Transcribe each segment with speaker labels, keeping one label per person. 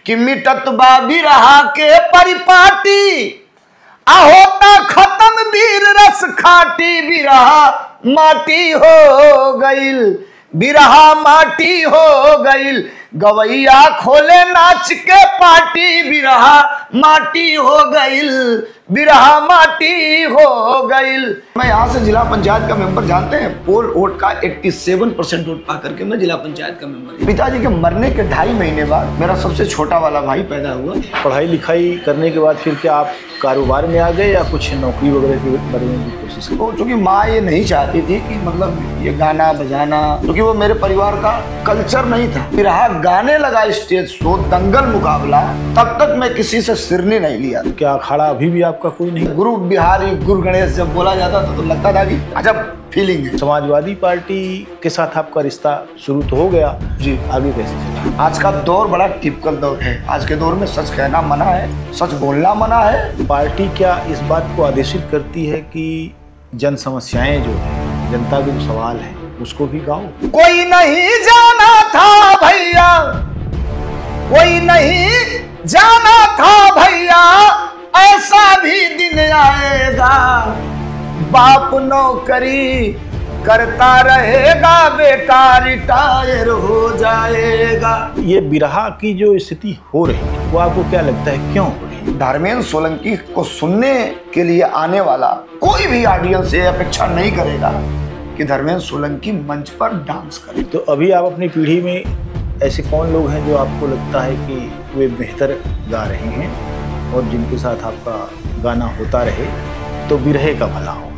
Speaker 1: कि मिटत बा बिरहा के परिपाटी, होता खत्म वीर रस खाटी, बिरहा माटी हो गईल, बिरहा माटी हो गईल, गवैया खोले नाच के पार्टी, बिरहा माटी हो गईल, बिरहा माटी हो गईल। मैं यहाँ से जिला पंचायत का मेंबर, जानते हैं पोल वोट का 87% वोट पा करके मैं जिला पंचायत का मेंबर। पिताजी के मरने के 2.5 महीने बाद मेरा सबसे छोटा वाला भाई पैदा हुआ।
Speaker 2: पढ़ाई लिखाई करने के बाद फिर क्या आप कारोबार में आ गए या कुछ नौकरी वगैरह की करने की कोशिश की?
Speaker 1: चूंकि माँ ये नहीं चाहती थी कि मतलब ये गाना बजाना, क्योंकि वो मेरे परिवार का कल्चर नहीं था। फिर गाने लगा स्टेज शो, दंगल मुकाबला, तब तक मैं किसी से सिरनी नहीं लिया।
Speaker 2: क्या अखाड़ा अभी भी आपका कोई नहीं?
Speaker 1: गुरु बिहारी गुरु गणेश जब बोला जाता था तो लगता था कि अजब फीलिंग है।
Speaker 2: समाजवादी पार्टी के साथ आपका रिश्ता शुरू तो हो गया जी, आगे कैसे चला?
Speaker 1: आज का दौर बड़ा टिपिकल दौर है। आज के दौर में सच कहना मना है, सच बोलना मना है।
Speaker 2: पार्टी क्या इस बात को आदेशित करती है कि जन समस्याएं जो है, जनता के जो सवाल है, उसको भी गाओ?
Speaker 1: कोई नहीं जाना था भैया, कोई नहीं जाना था भैया, ऐसा भी दिन आएगा, बाप नौकरी करता रहेगा, बेकार रिटायर हो जाएगा।
Speaker 2: ये बिरहा की जो स्थिति हो रही है वो आपको क्या लगता है क्यों हो रही है?
Speaker 1: धर्मेंद्र सोलंकी को सुनने के लिए आने वाला कोई भी ऑडियंस ये अपेक्षा नहीं करेगा कि धर्मेंद्र सोलंकी मंच पर डांस करे।
Speaker 2: तो अभी आप अपनी पीढ़ी में ऐसे कौन लोग हैं जो आपको लगता है कि वे बेहतर गा रहे हैं और जिनके साथ आपका गाना होता रहे तो बिरहे का भला होगा?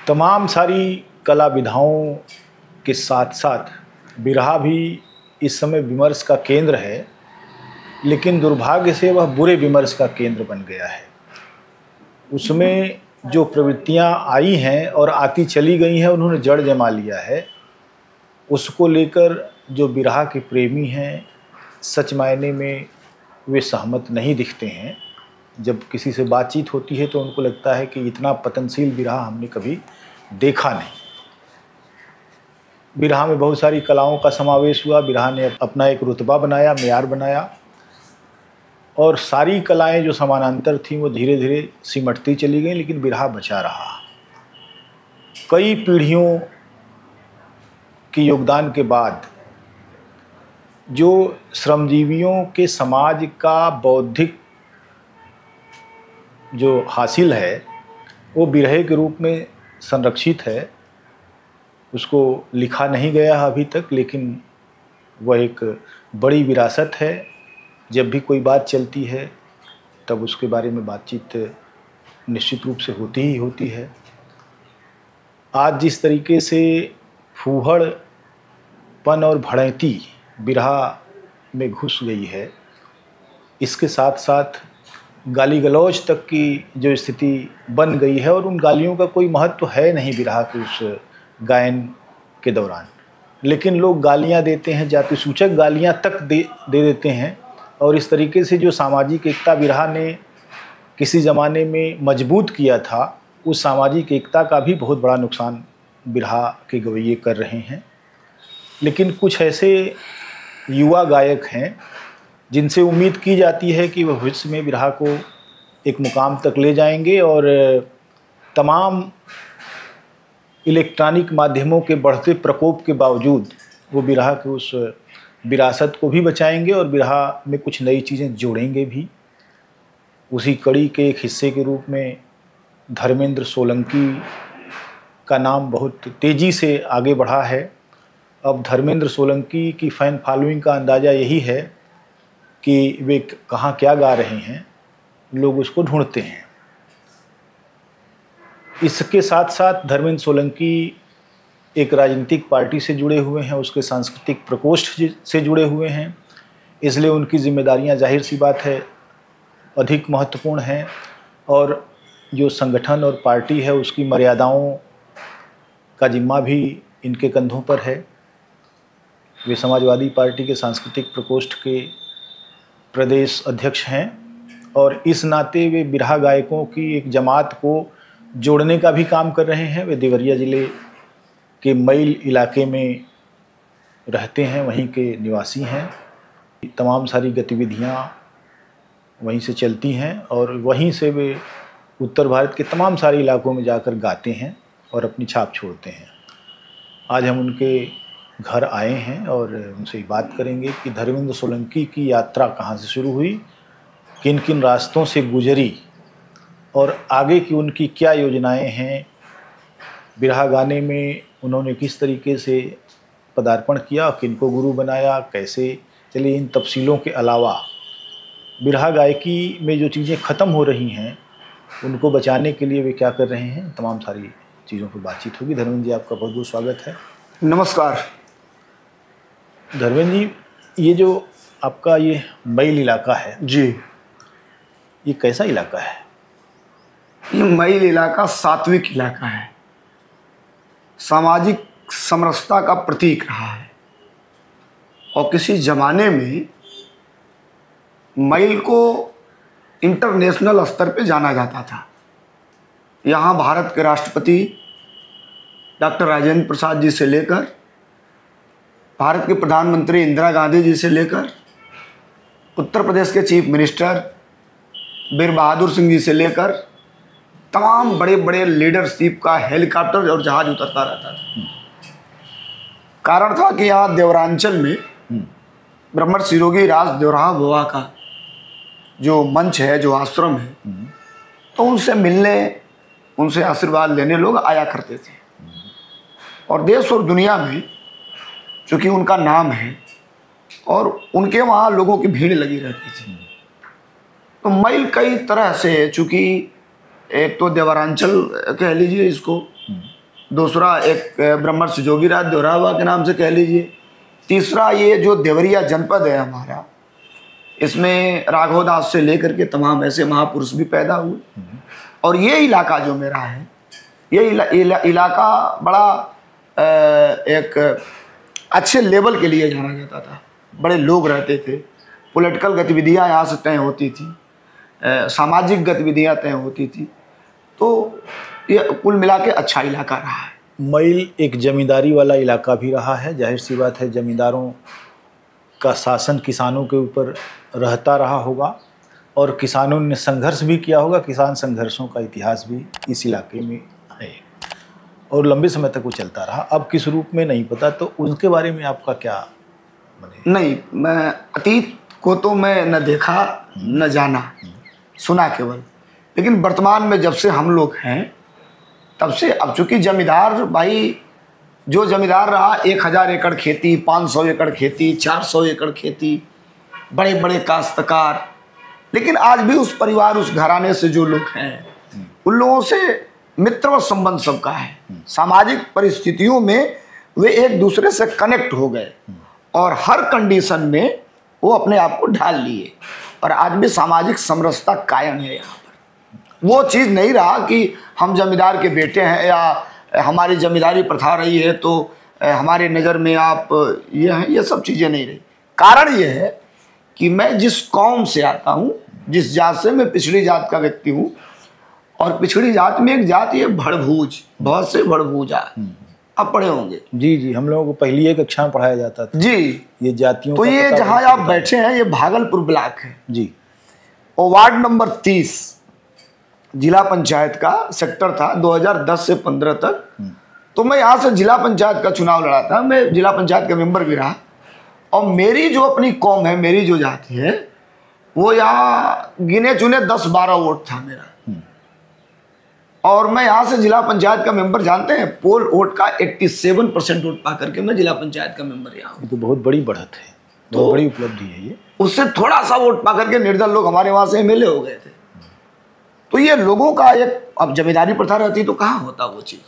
Speaker 2: तमाम सारी कला विधाओं के साथ साथ बिरहा भी इस समय विमर्श का केंद्र है, लेकिन दुर्भाग्य से वह बुरे विमर्श का केंद्र बन गया है। उसमें जो प्रवृत्तियां आई हैं और आती चली गई हैं, उन्होंने जड़ जमा लिया है। उसको लेकर जो बिरहा के प्रेमी हैं, सच मायने में वे सहमत नहीं दिखते हैं। जब किसी से बातचीत होती है तो उनको लगता है कि इतना पतनशील बिरहा हमने कभी देखा नहीं। बिरहा में बहुत सारी कलाओं का समावेश हुआ। बिरहा ने अपना एक रुतबा बनाया, मेयार बनाया, और सारी कलाएं जो समानांतर थीं वो धीरे धीरे सिमटती चली गईं, लेकिन बिरहा बचा रहा। कई पीढ़ियों के योगदान के बाद जो श्रमजीवियों के समाज का बौद्धिक जो हासिल है वो बिरहे के रूप में संरक्षित है। उसको लिखा नहीं गया अभी तक, लेकिन वह एक बड़ी विरासत है। जब भी कोई बात चलती है तब उसके बारे में बातचीत निश्चित रूप से होती ही होती है। आज जिस तरीके से फूहड़पन और भड़ैती बिरहा में घुस गई है, इसके साथ साथ गाली गलौज तक की जो स्थिति बन गई है, और उन गालियों का कोई महत्व है नहीं बिरहा के उस गायन के दौरान, लेकिन लोग गालियां देते हैं, जाति सूचक गालियां तक दे देते हैं। और इस तरीके से जो सामाजिक एकता बिरहा ने किसी ज़माने में मजबूत किया था, उस सामाजिक एकता का भी बहुत बड़ा नुकसान बिरहा के गवैये कर रहे हैं। लेकिन कुछ ऐसे युवा गायक हैं जिनसे उम्मीद की जाती है कि वह भविष्य में बिरहा को एक मुकाम तक ले जाएंगे और तमाम इलेक्ट्रॉनिक माध्यमों के बढ़ते प्रकोप के बावजूद वो बिरहा के उस विरासत को भी बचाएंगे और बिरहा में कुछ नई चीज़ें जोड़ेंगे भी। उसी कड़ी के एक हिस्से के रूप में धर्मेंद्र सोलंकी का नाम बहुत तेज़ी से आगे बढ़ा है। अब धर्मेंद्र सोलंकी की फ़ैन फॉलोइंग का अंदाज़ा यही है कि वे कहाँ क्या गा रहे हैं, लोग उसको ढूंढते हैं। इसके साथ साथ धर्मेंद्र सोलंकी एक राजनीतिक पार्टी से जुड़े हुए हैं, उसके सांस्कृतिक प्रकोष्ठ से जुड़े हुए हैं, इसलिए उनकी जिम्मेदारियां जाहिर सी बात है अधिक महत्वपूर्ण हैं। और जो संगठन और पार्टी है उसकी मर्यादाओं का जिम्मा भी इनके कंधों पर है। वे समाजवादी पार्टी के सांस्कृतिक प्रकोष्ठ के प्रदेश अध्यक्ष हैं और इस नाते वे बिरहा गायकों की एक जमात को जोड़ने का भी काम कर रहे हैं। वे देवरिया ज़िले के मैल इलाके में रहते हैं, वहीं के निवासी हैं। तमाम सारी गतिविधियां वहीं से चलती हैं और वहीं से वे उत्तर भारत के तमाम सारे इलाकों में जाकर गाते हैं और अपनी छाप छोड़ते हैं। आज हम उनके घर आए हैं और उनसे बात करेंगे कि धर्मेंद्र सोलंकी की यात्रा कहाँ से शुरू हुई, किन किन रास्तों से गुजरी और आगे की उनकी क्या योजनाएं हैं। बिरहा गाने में उन्होंने किस तरीके से पदार्पण किया, किनको गुरु बनाया, कैसे चलिए। इन तफसीलों के अलावा बिरहा गायकी में जो चीज़ें ख़त्म हो रही हैं उनको बचाने के लिए वे क्या कर रहे हैं, तमाम सारी चीज़ों पर बातचीत होगी। धर्मेंद्र जी, आपका बहुत बहुत स्वागत है।
Speaker 1: नमस्कार।
Speaker 2: धर्मेंद्र जी, ये जो आपका ये मैल इलाका है
Speaker 1: जी,
Speaker 2: ये कैसा इलाका है?
Speaker 1: ये मैल इलाका सात्विक इलाका है, सामाजिक समरसता का प्रतीक रहा है और किसी ज़माने में मैल को इंटरनेशनल स्तर पे जाना जाता था। यहाँ भारत के राष्ट्रपति डॉक्टर राजेंद्र प्रसाद जी से लेकर भारत के प्रधानमंत्री इंदिरा गांधी जी से लेकर उत्तर प्रदेश के चीफ मिनिस्टर वीर बहादुर सिंह जी से लेकर तमाम बड़े बड़े लीडरशिप का हेलीकॉप्टर और जहाज उतरता रहता था। कारण था कि यहाँ देवरांचल में ब्रह्मर्षि योगी राज देवराहा बाबा का जो मंच है, जो आश्रम है, तो उनसे मिलने, उनसे आशीर्वाद लेने लोग आया करते थे। और देश और दुनिया में चूँकि उनका नाम है और उनके वहाँ लोगों की भीड़ लगी रहती थी। तो मैल कई तरह से, चूँकि एक तो देवरांचल कह लीजिए इसको, दूसरा एक ब्रह्मर्षि योगीराज देवराहा के नाम से कह लीजिए, तीसरा ये जो देवरिया जनपद है हमारा, इसमें राघवदास से लेकर के तमाम ऐसे महापुरुष भी पैदा हुए। और ये इलाका जो मेरा है, ये इलाका बड़ा एक अच्छे लेवल के लिए जाना जाता था। बड़े लोग रहते थे, पॉलिटिकल गतिविधियाँ यहाँ से तय होती थी, सामाजिक गतिविधियाँ तय होती थी। तो ये कुल मिला के अच्छा इलाका रहा है।
Speaker 2: मैल एक जमींदारी वाला इलाका भी रहा है। जाहिर सी बात है, जमींदारों का शासन किसानों के ऊपर रहता रहा होगा और किसानों ने संघर्ष भी किया होगा। किसान संघर्षों का इतिहास भी इस इलाके में है और लंबे समय तक वो चलता रहा। अब किस रूप में नहीं पता, तो उनके बारे में आपका क्या बने?
Speaker 1: नहीं, मैं अतीत को तो मैं न देखा न जाना, सुना केवल। लेकिन वर्तमान में जब से हम लोग हैं तब से, अब चूँकि जमींदार भाई, जो जमींदार रहा 1000 एकड़ खेती, 500 एकड़ खेती, 400 एकड़ खेती, बड़े बड़े काश्तकार, लेकिन आज भी उस परिवार, उस घराने से जो लोग हैं, उन लोगों से मित्रवत संबंध सबका है। सामाजिक परिस्थितियों में वे एक दूसरे से कनेक्ट हो गए और हर कंडीशन में वो अपने आप को ढाल लिए और आज भी सामाजिक समरसता कायम है यहाँ पर। वो चीज़ नहीं रहा कि हम जमींदार के बेटे हैं या हमारी जमींदारी प्रथा रही है तो हमारे नज़र में आप ये हैं, ये सब चीज़ें नहीं रही। कारण ये है कि मैं जिस कौम से आता हूँ, जिस जात से, मैं पिछड़ी जात का व्यक्ति हूँ और पिछड़ी जात में एक जात ये भड़भूज, बहुत से भड़भूजा, आप पढ़े होंगे।
Speaker 2: जी जी, हम लोगों को पहली एक कक्षा में पढ़ाया जाता था
Speaker 1: जी,
Speaker 2: ये जातियों।
Speaker 1: तो ये जहाँ आप बैठे हैं ये भागलपुर ब्लॉक है
Speaker 2: जी,
Speaker 1: और वार्ड नंबर 30 जिला पंचायत का सेक्टर था 2010 से 15 तक। तो मैं यहाँ से जिला पंचायत का चुनाव लड़ा था, मैं जिला पंचायत का मेंबर भी रहा। और मेरी जो अपनी कौम है, मेरी जो जाति है, वो यहाँ गिने चुने 10-12 वोट था मेरा। और मैं यहाँ से जिला पंचायत का मेंबर, जानते हैं, पोल वोट का 87% वोट पा करके मैं जिला पंचायत का मेंबर यहाँ हूँ।
Speaker 2: तो बहुत बड़ी बढ़त है, बहुत बड़ी उपलब्धि है ये।
Speaker 1: उससे थोड़ा सा वोट पा करके निर्दल लोग हमारे वहाँ से एमएलए हो गए थे। तो ये लोगों का एक, अब जमींदारी प्रथा रहती तो कहाँ होता वो चीज़।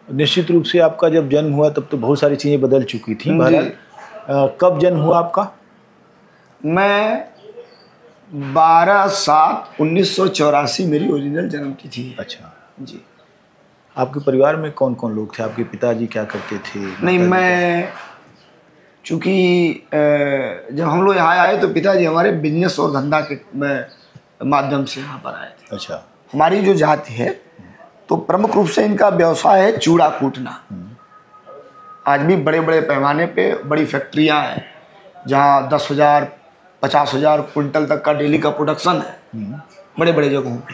Speaker 2: निश्चित रूप से आपका जब जन्म हुआ तब तो बहुत सारी चीज़ें बदल चुकी थी। बहरहाल, कब जन्म हुआ आपका?
Speaker 1: मैं 12/7/1984 मेरी ओरिजिनल जन्मतिथि है।
Speaker 2: अच्छा
Speaker 1: जी।
Speaker 2: आपके परिवार में कौन कौन लोग थे? आपके पिताजी क्या करते थे?
Speaker 1: नहीं, मैं चूँकि जब हम लोग यहाँ आए तो पिताजी हमारे बिजनेस और धंधा के माध्यम से यहाँ पर आए थे।
Speaker 2: अच्छा।
Speaker 1: हमारी जो जाति है तो प्रमुख रूप से इनका व्यवसाय है चूड़ा कूटना। आज भी बड़े बड़े पैमाने पे बड़ी फैक्ट्रियां हैं जहाँ 10,000 50,000 क्विंटल तक का डेली का प्रोडक्शन है बड़े बड़े जगहों पे।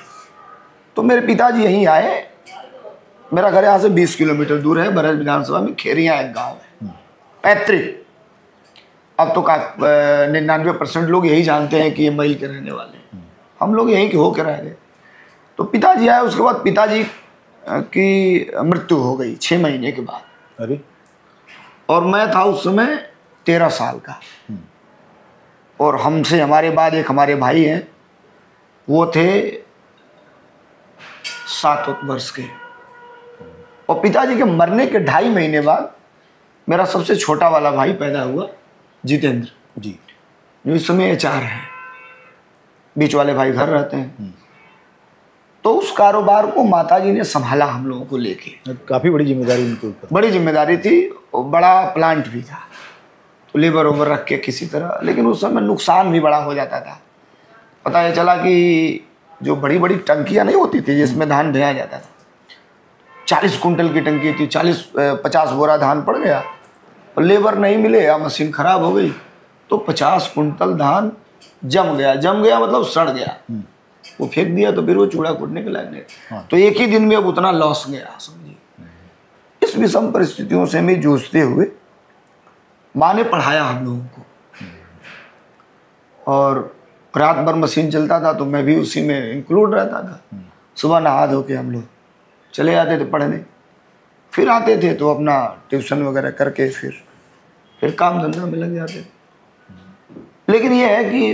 Speaker 1: तो मेरे पिताजी यहीं आए। मेरा घर यहाँ से 20 किलोमीटर दूर है, बरहज विधानसभा में खेरिया एक गांव है, पैतृक। अब तो 99% लोग यही जानते हैं कि ये मैल के रहने वाले हैं। हम लोग यहीं के होकर रह गए। तो पिताजी आए, उसके बाद पिताजी की मृत्यु हो गई 6 महीने के बाद।
Speaker 2: अरे,
Speaker 1: और मैं था उस समय 13 साल का। और हमसे हमारे बाद एक हमारे भाई हैं, वो थे 7 वर्ष के। और पिताजी के मरने के 2.5 महीने बाद मेरा सबसे छोटा वाला भाई पैदा हुआ, जितेंद्र
Speaker 2: जी,
Speaker 1: जो इस समय HR है। बीच वाले भाई घर रहते हैं। तो उस कारोबार को माताजी ने संभाला हम लोगों को लेके।
Speaker 2: काफ़ी बड़ी जिम्मेदारी उनके ऊपर।
Speaker 1: बड़ी जिम्मेदारी थी और बड़ा प्लांट भी था, तो लेबर ओबर रख के किसी तरह। लेकिन उस समय नुकसान भी बड़ा हो जाता था। पता ये चला कि जो बड़ी बड़ी टंकियाँ नहीं होती थी जिसमें धान ढोया जाता था, 40 कुंटल की टंकी थी, 40-50 बोरा धान पड़ गया और लेबर नहीं मिले या मशीन खराब हो गई तो 50 कुंटल धान जम गया मतलब सड़ गया। वो फेंक दिया तो फिर वो चूड़ा कूटने के लायक नहीं। तो एक ही दिन में अब उतना लॉस गया, समझिए। इस विषम परिस्थितियों से भी जूझते हुए माँ ने पढ़ाया हम लोगों को। और रात भर मशीन चलता था तो मैं भी उसी में इंक्लूड रहता था। सुबह नहा धो के हम लोग चले जाते थे पढ़ने, फिर आते थे तो अपना ट्यूशन वगैरह करके फिर काम धंधा में लग जाते थे। लेकिन ये है कि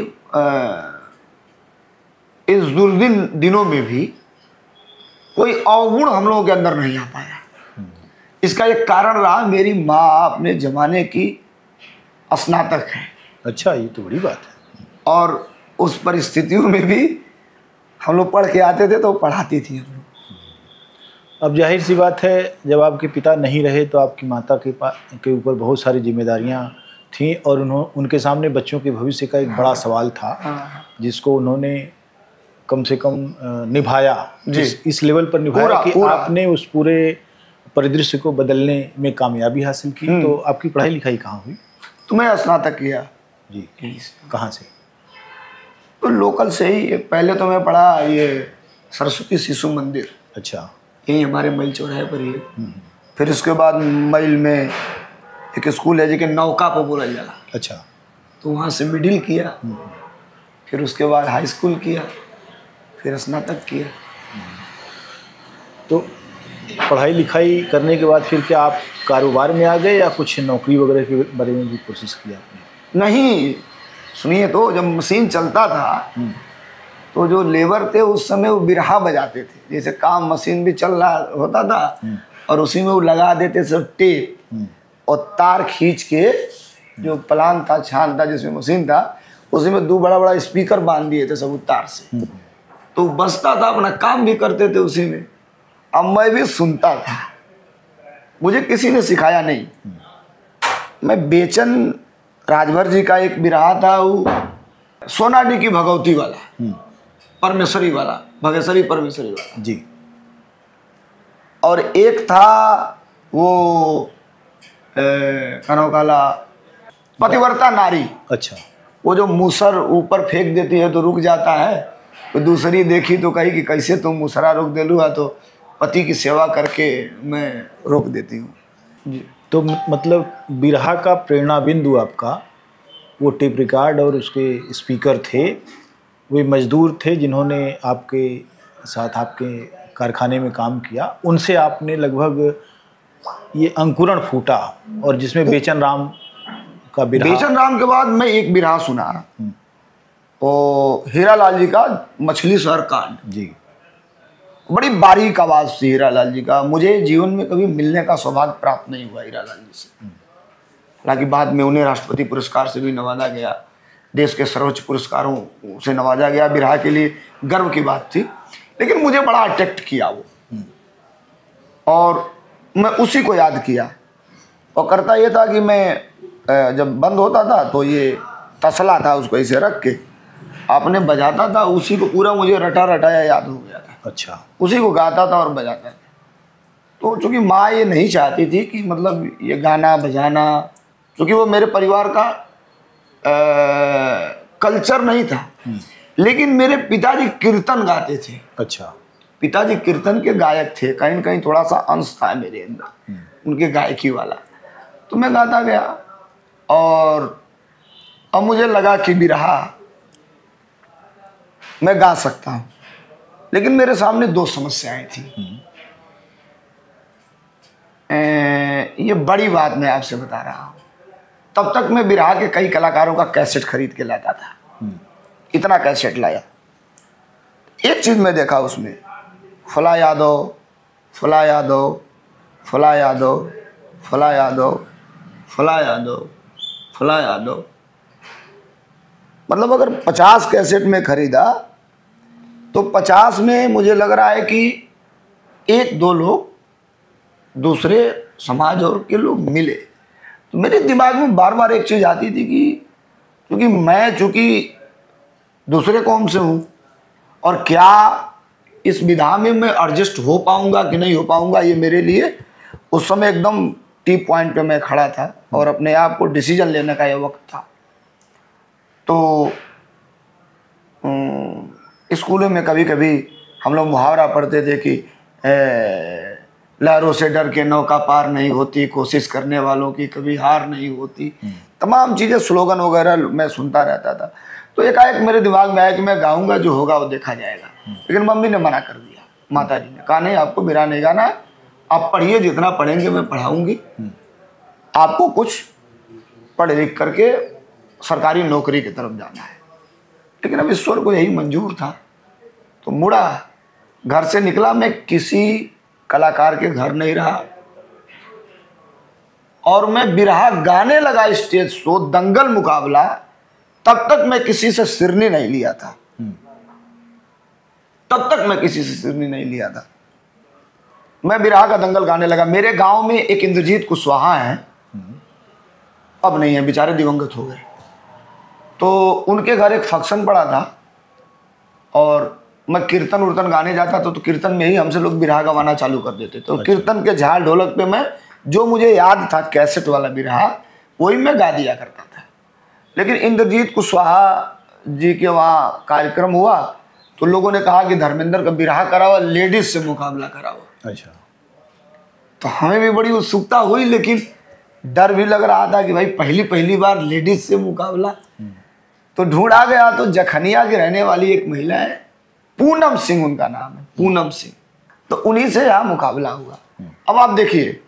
Speaker 1: इस दुर्दिन दिनों में भी कोई अवगुण हम लोगों के अंदर नहीं आ पाया। इसका एक कारण रहा, मेरी माँ अपने ज़माने की स्नातक है।
Speaker 2: अच्छा, ये तो बड़ी बात है।
Speaker 1: और उस परिस्थितियों में भी हम लोग पढ़ के आते थे तो पढ़ाती थी हम लोग।
Speaker 2: अब जाहिर सी बात है, जब आपके पिता नहीं रहे तो आपकी माता के ऊपर बहुत सारी जिम्मेदारियां थीं और उनके सामने बच्चों के भविष्य का एक बड़ा सवाल था, जिसको उन्होंने कम से कम निभाया, इस लेवल पर निभाया कि आपने उस पूरे परिदृश्य को बदलने में कामयाबी हासिल की। तो आपकी पढ़ाई लिखाई कहाँ हुई?
Speaker 1: तो मैं स्नातक किया
Speaker 2: जी। कहाँ से?
Speaker 1: तो लोकल से ही। पहले तो मैं पढ़ा ये सरस्वती शिशु मंदिर,
Speaker 2: अच्छा,
Speaker 1: यही हमारे मैल चौराहे पर ही है। फिर उसके बाद मैल में एक स्कूल है जिसे नौका पर बोला जाला,
Speaker 2: अच्छा,
Speaker 1: तो वहाँ से मिडिल किया। फिर उसके बाद हाई स्कूल किया, फिर स्नातक किया।
Speaker 2: तो पढ़ाई लिखाई करने के बाद फिर क्या आप कारोबार में आ गए या कुछ नौकरी वगैरह के बारे में भी कोशिश किया आपने?
Speaker 1: नहीं, सुनिए, तो जब मशीन चलता था तो जो लेबर थे उस समय वो बिरहा बजाते थे। जैसे काम मशीन भी चल रहा होता था और उसी में वो लगा देते सब टेप और तार खींच के, जो प्लान था, छान था, जिसमें मशीन था, उसी में 2 बड़ा बड़ा स्पीकर बांध दिए थे सब तार से। तो बजता था, अपना काम भी करते थे उसी में। अब मैं भी सुनता था, मुझे किसी ने सिखाया नहीं। मैं बेचन राजभर जी का एक बिरहा था, वो सोनाडी की भगवती वाला, परमेश्वरी वाला, भगेश्वरी परमेश्वरी वाला
Speaker 2: जी।
Speaker 1: और एक था वो काला पतिव्रता नारी।
Speaker 2: अच्छा,
Speaker 1: वो जो मूसर ऊपर फेंक देती है तो रुक जाता है, तो दूसरी देखी तो कही कि कैसे तुम मूसरा रोक दे लूँ, तो पति की सेवा करके मैं रोक देती हूँ जी।
Speaker 2: तो मतलब बिरहा का प्रेरणा बिंदु आपका वो टेप रिकॉर्ड और उसके स्पीकर थे, वे मजदूर थे जिन्होंने आपके साथ आपके कारखाने में काम किया। उनसे आपने लगभग ये अंकुरण फूटा और जिसमें बेचन राम का बिरहा।
Speaker 1: बेचन राम के बाद मैं एक बिरहा सुना, वो हीरालाल जी का मछली शहर कांड
Speaker 2: जी।
Speaker 1: बड़ी बारीक आवाज़ थी हीरालाल जी का। मुझे जीवन में कभी मिलने का सौभाग्य प्राप्त नहीं हुआ हीरालाल जी से। हालांकि बाद में उन्हें राष्ट्रपति पुरस्कार से भी नवाजा गया, देश के सर्वोच्च पुरस्कारों से नवाजा गया। बिरहा के लिए गर्व की बात थी, लेकिन मुझे बड़ा अट्रैक्ट किया वो, और मैं उसी को याद किया। और करता ये था कि मैं जब बंद होता था तो ये तसला था, उसको ऐसे रख के आपने बजाता था, उसी को पूरा मुझे रटा रटाया याद हो गया था।
Speaker 2: अच्छा,
Speaker 1: उसी को गाता था और बजाता था। तो चूँकि माँ ये नहीं चाहती थी कि मतलब ये गाना बजाना, क्योंकि वो मेरे परिवार का कल्चर नहीं था। लेकिन मेरे पिताजी कीर्तन गाते थे।
Speaker 2: अच्छा।
Speaker 1: पिताजी कीर्तन के गायक थे, कहीं न कहीं थोड़ा सा अंश था मेरे अंदर उनके गायकी वाला। तो मैं गाता गया और अब मुझे लगा कि बिरहा मैं गा सकता हूँ। लेकिन मेरे सामने 2 समस्याएं थी। ये बड़ी बात मैं आपसे बता रहा हूँ। तब तक मैं बिरहा के कई कलाकारों का कैसेट खरीद के लाता था। इतना कैसेट लाया। एक चीज़ मैं देखा उसमें, फला यादव, फला यादव, फला यादव, फला यादव, फला यादव, फला यादव। मतलब अगर 50 कैसेट में खरीदा तो 50 में मुझे लग रहा है कि 1-2 लोग दूसरे समाज और के लोग मिले। तो मेरे दिमाग में बार बार एक चीज़ आती थी कि क्योंकि मैं चूँकि दूसरे कौम से हूँ और क्या इस विधा में मैं एडजस्ट हो पाऊँगा कि नहीं हो पाऊँगा, ये मेरे लिए उस समय एकदम टी पॉइंट पे मैं खड़ा था और अपने आप को डिसीजन लेने का ये वक्त था। तो स्कूलों में कभी कभी हम लोग मुहावरा पढ़ते थे कि लहरों से डर के नौका पार नहीं होती, कोशिश करने वालों की कभी हार नहीं होती। तमाम चीज़ें, स्लोगन वगैरह मैं सुनता रहता था। तो एकाएक मेरे दिमाग में आया कि मैं गाऊंगा, जो होगा वो देखा जाएगा। लेकिन मम्मी ने मना कर दिया, माता जी ने कहा नहीं, आपको बिरहा नहीं गाना है, आप पढ़िए, जितना पढ़ेंगे मैं पढ़ाऊँगी, आपको कुछ पढ़ लिख करके सरकारी नौकरी की तरफ जाना है। लेकिन अब ईश्वर को यही मंजूर था। तो मुड़ा, घर से निकला, मैं किसी कलाकार के घर नहीं रहा और मैं बिरहा गाने लगा स्टेज शो, दंगल मुकाबला। तब तक मैं किसी से सिरनी नहीं लिया था। तब तक मैं किसी से सिरनी नहीं लिया था। मैं बिरहा का दंगल गाने लगा। मेरे गांव में एक इंद्रजीत कुशवाहा हैं, अब नहीं है, बेचारे दिवंगत हो गए। तो उनके घर एक फंक्शन पड़ा था और मैं कीर्तन उर्तन गाने जाता था। तो कीर्तन में ही हमसे लोग बिरहा गवाना चालू कर देते। तो कीर्तन के झाल ढोलक पे मैं, जो मुझे याद था कैसेट वाला बिरहा, वही मैं गा दिया करता था। लेकिन इंद्रजीत कुशवाहा जी के वहाँ कार्यक्रम हुआ तो लोगों ने कहा कि धर्मेंद्र का बिरहा कराओ, लेडीज से मुकाबला कराओ।
Speaker 2: अच्छा।
Speaker 1: तो हमें भी बड़ी उत्सुकता हुई, लेकिन डर भी लग रहा था कि भाई पहली बार लेडीज से मुकाबला। तो ढूंढा गया तो जखनिया की रहने वाली एक महिला है, पूनम सिंह उनका नाम है, पूनम सिंह। तो उन्हीं से यहाँ मुकाबला हुआ। अब आप देखिए,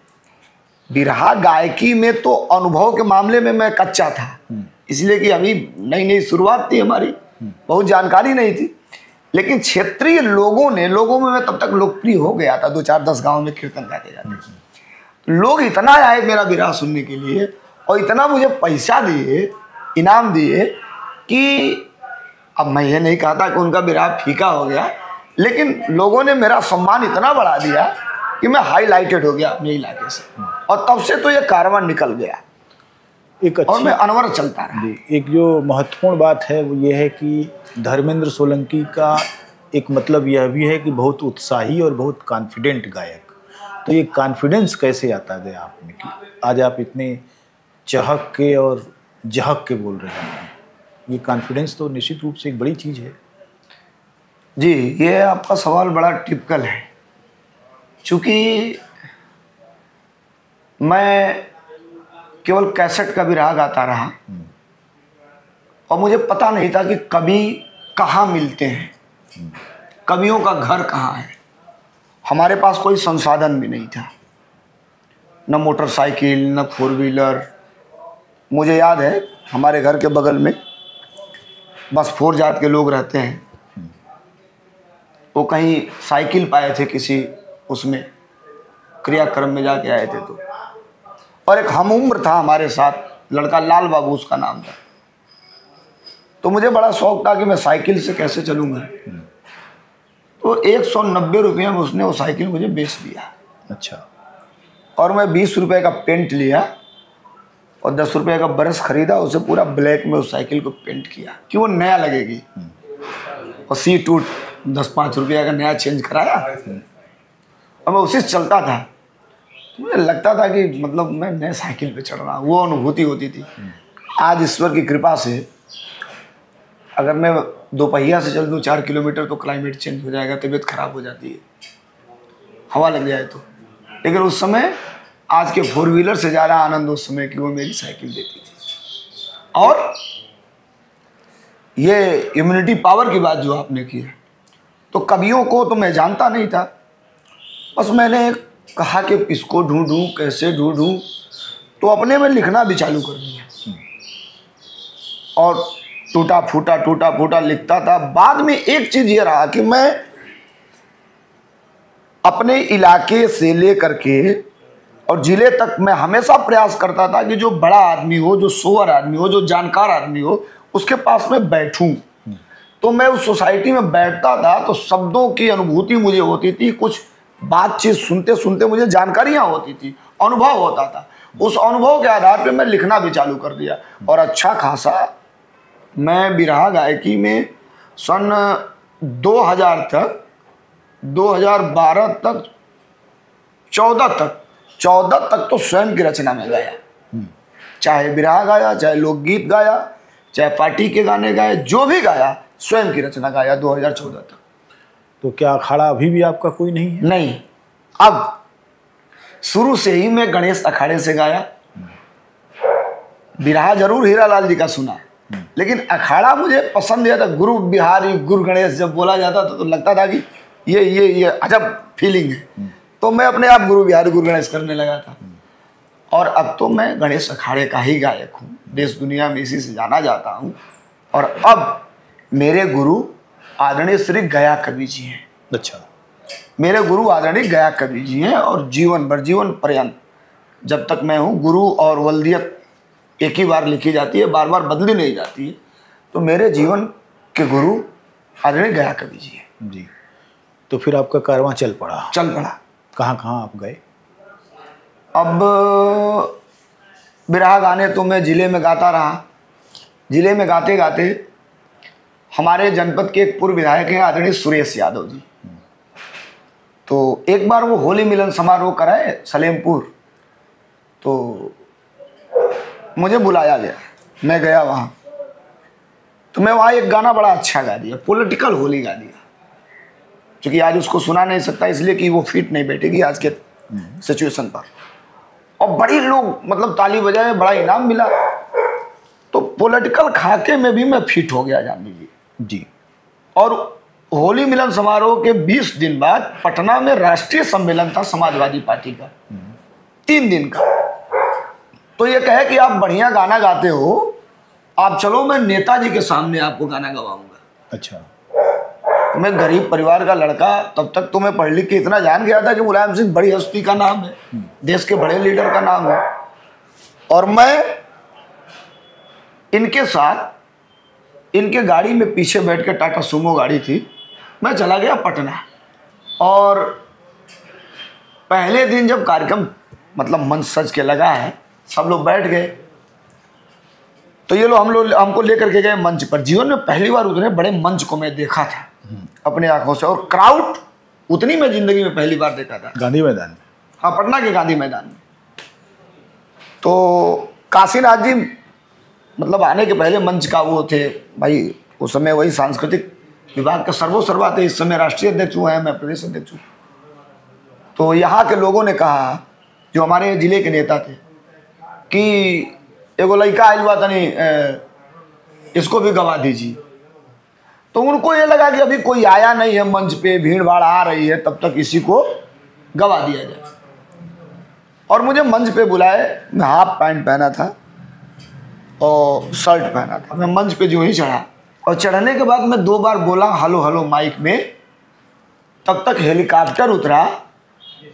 Speaker 1: बिरहा गायकी में तो अनुभव के मामले में मैं कच्चा था, इसलिए कि अभी नई नई शुरुआत थी हमारी, बहुत जानकारी नहीं थी। लेकिन क्षेत्रीय लोगों में मैं तब तक लोकप्रिय हो गया था। 2-4-10 गाँव में कीर्तन गाते जाते। लोग इतना आए मेरा बिरहा सुनने के लिए और इतना मुझे पैसा दिए, इनाम दिए कि अब मैं ये नहीं कहता कि उनका बिरहा फीका हो गया, लेकिन लोगों ने मेरा सम्मान इतना बढ़ा दिया कि मैं हाईलाइटेड हो गया अपने इलाके से। और तब से तो ये कारवां निकल गया और मैं अनवर चलता रहा।
Speaker 2: एक जो महत्वपूर्ण बात है वो ये है कि धर्मेंद्र सोलंकी का एक मतलब यह भी है कि बहुत उत्साही और बहुत कॉन्फिडेंट गायक। तो ये कॉन्फिडेंस कैसे आता है आप में कि आज आप इतने चहक के और जहक के बोल रहे हैं? ये कॉन्फिडेंस तो निश्चित रूप से एक बड़ी चीज़ है।
Speaker 1: जी, ये आपका सवाल बड़ा टिपिकल है। चूँकि मैं केवल कैसेट का बिरहा गाता रहा और मुझे पता नहीं था कि कवि कहाँ मिलते हैं, कवियों का घर कहाँ है। हमारे पास कोई संसाधन भी नहीं था, न मोटरसाइकिल, न 4 व्हीलर। मुझे याद है हमारे घर के बगल में बस 4 जात के लोग रहते हैं। वो कहीं साइकिल पाए थे किसी उसमें क्रियाक्रम में जाके आए थे। तो और एक हम उम्र था हमारे साथ लड़का, लाल बाबू उसका नाम था। तो मुझे बड़ा शौक था कि मैं साइकिल से कैसे चलूँगा। तो 190 रुपये में उसने वो साइकिल मुझे बेच दिया।
Speaker 2: अच्छा। और
Speaker 1: मैं 20 रुपये का पेंट लिया और 10 रुपये का ब्रश खरीदा, उसे पूरा ब्लैक में उस साइकिल को पेंट किया कि वो नया लगेगी। और सीट 10-5 रुपये का नया चेंज कराया और मैं उसी से चलता था। मुझे लगता था कि मतलब मैं नए साइकिल पे चढ़ रहा हूँ, वो अनुभूति होती थी। आज ईश्वर की कृपा से अगर मैं 2 पहिया से चल दूँ 4 किलोमीटर तो क्लाइमेट चेंज हो जाएगा, तबीयत खराब हो जाती है, हवा लग जाए तो। लेकिन उस समय आज के 4 व्हीलर से ज़्यादा आनंद उस समय की वो मेरी साइकिल देती थी। और ये इम्यूनिटी पावर की बात जो आपने की है, तो कवियों को तो मैं जानता नहीं था, बस मैंने कहा कि इसको ढूंढूं, कैसे ढूंढूं, तो अपने में लिखना भी चालू कर दिया और टूटा फूटा लिखता था। बाद में एक चीज़ ये रहा कि मैं अपने इलाके से लेकर के और ज़िले तक मैं हमेशा प्रयास करता था कि जो बड़ा आदमी हो, जो सोवर आदमी हो, जो जानकार आदमी हो, उसके पास में बैठूं। तो मैं उस सोसाइटी में बैठता था तो शब्दों की अनुभूति मुझे होती थी, कुछ बातचीत सुनते सुनते मुझे जानकारियाँ होती थी, अनुभव होता था। उस अनुभव के आधार पर मैं लिखना भी चालू कर दिया और अच्छा खासा मैं बिरहा गायकी में सन 2000 तक, 2012 तक, 14 तक तो स्वयं की रचना में गाया। चाहे बिरहा गाया, चाहे लोकगीत गाया, चाहे पार्टी के गाने गाए, जो भी गाया स्वयं की रचना गाया 2014 तक।
Speaker 2: तो क्या अखाड़ा अभी भी आपका कोई नहीं है?
Speaker 1: नहीं, अब शुरू से ही मैं गणेश अखाड़े से गाया। बिरहा जरूर हीरालाल जी का सुना, लेकिन अखाड़ा मुझे पसंद है। था गुरु बिहारी, गुरु गणेश जब बोला जाता था तो लगता था कि ये अजब फीलिंग है। तो मैं अपने आप गुरु बिहारी, गुरु गणेश करने लगा था। और अब तो मैं गणेश अखाड़े का ही गायक हूँ, देश दुनिया में इसी से जाना जाता हूँ। और अब मेरे गुरु आदरणीय श्री गया कवि जी हैं।
Speaker 2: अच्छा,
Speaker 1: मेरे गुरु आदरणीय गया कवि जी हैं और जीवन भर, जीवन पर्यंत जब तक मैं हूँ, गुरु और वल्दियत एक ही बार लिखी जाती है, बार बार बदली नहीं जाती है। तो मेरे जीवन के गुरु आदरणीय गया कवि जी हैं।
Speaker 2: जी, तो फिर आपका कारवां चल पड़ा? कहाँ कहाँ आप गए?
Speaker 1: अब बिरहा गाने तो मैं ज़िले में गाता रहा। ज़िले में गाते गाते हमारे जनपद के एक पूर्व विधायक हैं आदरणीय सुरेश यादव जी। तो एक बार वो होली मिलन समारोह कराए सलेमपुर, तो मुझे बुलाया गया, मैं गया वहाँ। तो मैं वहाँ एक गाना बड़ा अच्छा गा दिया, पॉलिटिकल होली गा दिया। क्योंकि आज उसको सुना नहीं सकता, इसलिए कि वो फिट नहीं बैठेगी आज के सिचुएशन पर। और बड़ी लोग मतलब ताली बजाए, बड़ा इनाम मिला। तो पॉलिटिकल खाके में भी मैं फिट हो गया, जान लीजिए
Speaker 2: जी।
Speaker 1: और होली मिलन समारोह के 20 दिन बाद पटना में राष्ट्रीय सम्मेलन था समाजवादी पार्टी का, 3 दिन का। तो ये कहे कि आप बढ़िया गाना गाते हो, आप चलो मैं नेताजी के सामने आपको गाना गवाऊंगा।
Speaker 2: अच्छा।
Speaker 1: मैं गरीब परिवार का लड़का, तब तक तो मैं पढ़ लिख के इतना जान गया था कि मुलायम सिंह बड़ी हस्ती का नाम है, देश के बड़े लीडर का नाम है। और मैं इनके साथ, इनके गाड़ी में पीछे बैठ के, टाटा सुमो गाड़ी थी, मैं चला गया पटना। और पहले दिन जब कार्यक्रम मतलब मंच सज के लगा है, सब लोग बैठ गए, तो ये लोग हमको लेकर के गए मंच पर। जीवन में पहली बार उतने बड़े मंच को मैं देखा था अपने आंखों से, और क्राउड उतनी मैं जिंदगी में पहली बार देखा था।
Speaker 2: गांधी मैदान में?
Speaker 1: हाँ, पटना के गांधी मैदान में। तो काशीनाथ जी मतलब आने के पहले मंच का वो थे भाई, उस समय वही सांस्कृतिक विभाग का सर्वोसर्वा थे। इस समय राष्ट्रीय अध्यक्ष हुए हैं, मैं प्रदेश अध्यक्ष हूँ। तो यहाँ के लोगों ने कहा, जो हमारे जिले के नेता थे, कि एगो लड़का आयल हुआ तनी, इसको भी गवा दीजिए। तो उनको ये लगा कि अभी कोई आया नहीं है मंच पे, भीड़ भाड़ आ रही है, तब तक इसी को गवा दिया जाए। और मुझे मंच पे बुलाए, मैं हाफ पैंट पहना था और शर्ट पहना था। मैं मंच पे जो ही चढ़ा, और चढ़ने के बाद मैं 2 बार बोला हेलो हेलो माइक में, तब तक हेलीकॉप्टर उतरा।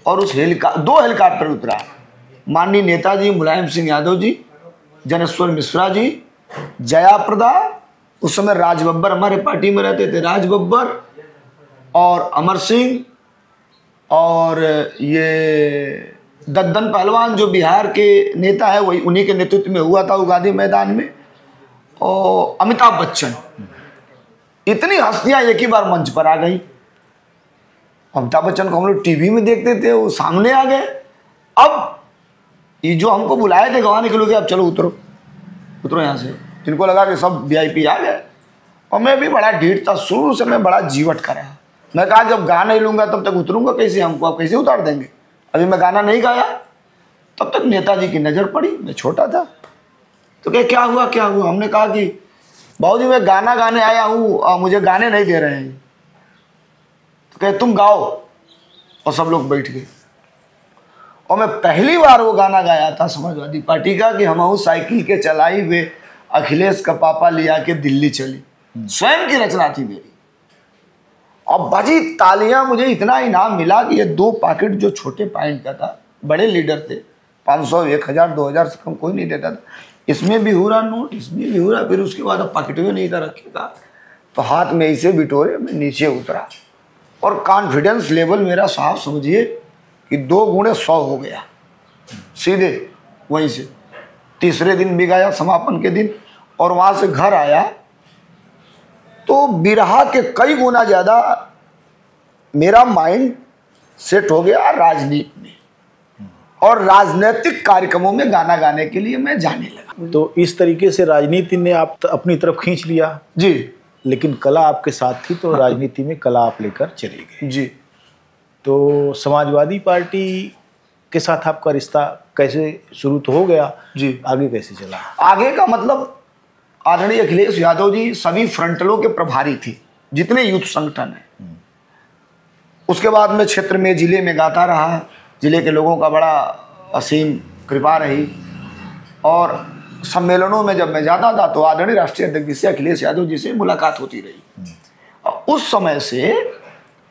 Speaker 1: और उस 2 हेलीकॉप्टर उतरा, माननीय नेताजी मुलायम सिंह यादव जी, जनेश्वर मिश्रा जी, जया प्रदा, उस समय राज बब्बर हमारे पार्टी में रहते थे, राज बब्बर और अमर सिंह, और ये दद्दन पहलवान जो बिहार के नेता है, वही उन्हीं के नेतृत्व में हुआ था वो गांधी मैदान में, और अमिताभ बच्चन। इतनी हस्तियां एक ही बार मंच पर आ गई। अमिताभ बच्चन को हम लोग टीवी में देखते थे, वो सामने आ गए। अब ये जो हमको बुलाए थे गवाने के लोग, अब चलो उतरो उतरो यहाँ से, जिनको लगा कि सब VIP आ गए। और मैं भी बड़ा ढीठ था, शुरू से मैं बड़ा जीवट कर रहा। मैं कहा जब गा नहीं लूंगा तब तक उतरूंगा कैसे, हमको आप कैसे उतार देंगे। अभी मैं गाना नहीं गाया तब तक नेताजी की नज़र पड़ी, मैं छोटा था। तो क्या हुआ क्या हुआ। हमने कहा कि बाबूजी मैं गाना गाने आया हूँ, मुझे गाने नहीं दे रहे हैं। तो कहे तुम गाओ, और सब लोग बैठ गए। और मैं पहली बार वो गाना गाया था समाजवादी पार्टी का कि हम साइकिल के चलाई हुए अखिलेश का पापा लिया के दिल्ली चली, स्वयं की रचना थी मेरी। अब बजी तालियां, मुझे इतना इनाम मिला कि ये 2 पैकेट जो छोटे पॉइंट का था, बड़े लीडर थे, 500 1000 2000 से कम कोई नहीं देता था। इसमें भी हुआ नोट, इसमें भी हुआ। फिर उसके बाद अब पॉकेट में नहीं था रखे था, तो हाथ में इसे बिटोरे मैं नीचे उतरा। और कॉन्फिडेंस लेवल मेरा साहब समझिए कि 2 गुणे 100 हो गया सीधे वहीं से। तीसरे दिन भी गाया समापन के दिन, और वहाँ से घर आया तो बिरहा के कई गुना ज़्यादा मेरा माइंड सेट हो गया राजनीति में, और राजनीतिक कार्यक्रमों में गाना गाने के लिए मैं जाने लगा।
Speaker 2: तो इस तरीके से राजनीति ने आप अपनी तरफ खींच लिया
Speaker 1: जी,
Speaker 2: लेकिन कला आपके साथ थी, तो राजनीति में कला आप लेकर चले गए
Speaker 1: जी।
Speaker 2: तो समाजवादी पार्टी के साथ आपका रिश्ता कैसे शुरू तो हो गया
Speaker 1: जी,
Speaker 2: आगे कैसे चला?
Speaker 1: आगे का मतलब आदरणीय अखिलेश यादव जी सभी फ्रंटलों के प्रभारी थे, जितने यूथ संगठन है। उसके बाद में क्षेत्र में, जिले में गाता रहा। जिले के लोगों का बड़ा असीम कृपा रही, और सम्मेलनों में जब मैं जाता था तो आदरणीय राष्ट्रीय अध्यक्ष जी से, अखिलेश यादव जी से मुलाकात होती रही। और उस समय से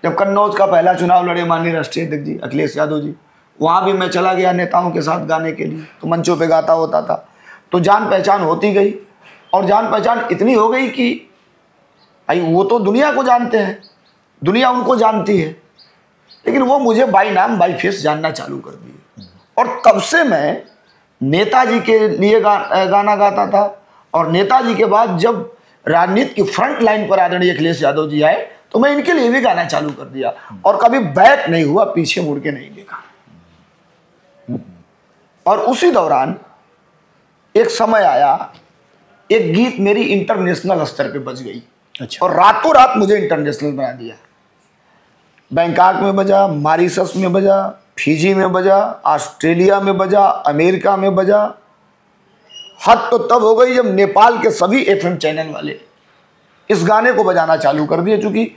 Speaker 1: जब कन्नौज का पहला चुनाव लड़े माननीय राष्ट्रीय अध्यक्ष जी अखिलेश यादव जी, वहाँ भी मैं चला गया नेताओं के साथ गाने के लिए, तो मंचों पे गाता होता था। तो जान पहचान होती गई, और जान पहचान इतनी हो गई कि भाई वो तो दुनिया को जानते हैं, दुनिया उनको जानती है, लेकिन वो मुझे बाई नाम बाई फेस जानना चालू कर दिए। और तब से मैं नेताजी के लिए गाना गाता था। और नेताजी के बाद जब राजनीति की फ्रंट लाइन पर आदरणीय अखिलेश यादव जी आए तो मैं इनके लिए भी गाना चालू कर दिया, और कभी बैक नहीं हुआ, पीछे मुड़ के नहीं देखा। और उसी दौरान एक समय आया, एक गीत मेरी इंटरनेशनल स्तर पे बज गई।
Speaker 2: अच्छा।
Speaker 1: और रातों रात मुझे इंटरनेशनल बना दिया। बैंकॉक में बजा, मॉरिशस में बजा, फिजी में बजा, ऑस्ट्रेलिया में बजा, अमेरिका में बजा। हद तो तब हो गई जब नेपाल के सभी FM चैनल वाले इस गाने को बजाना चालू कर दिए। चूंकि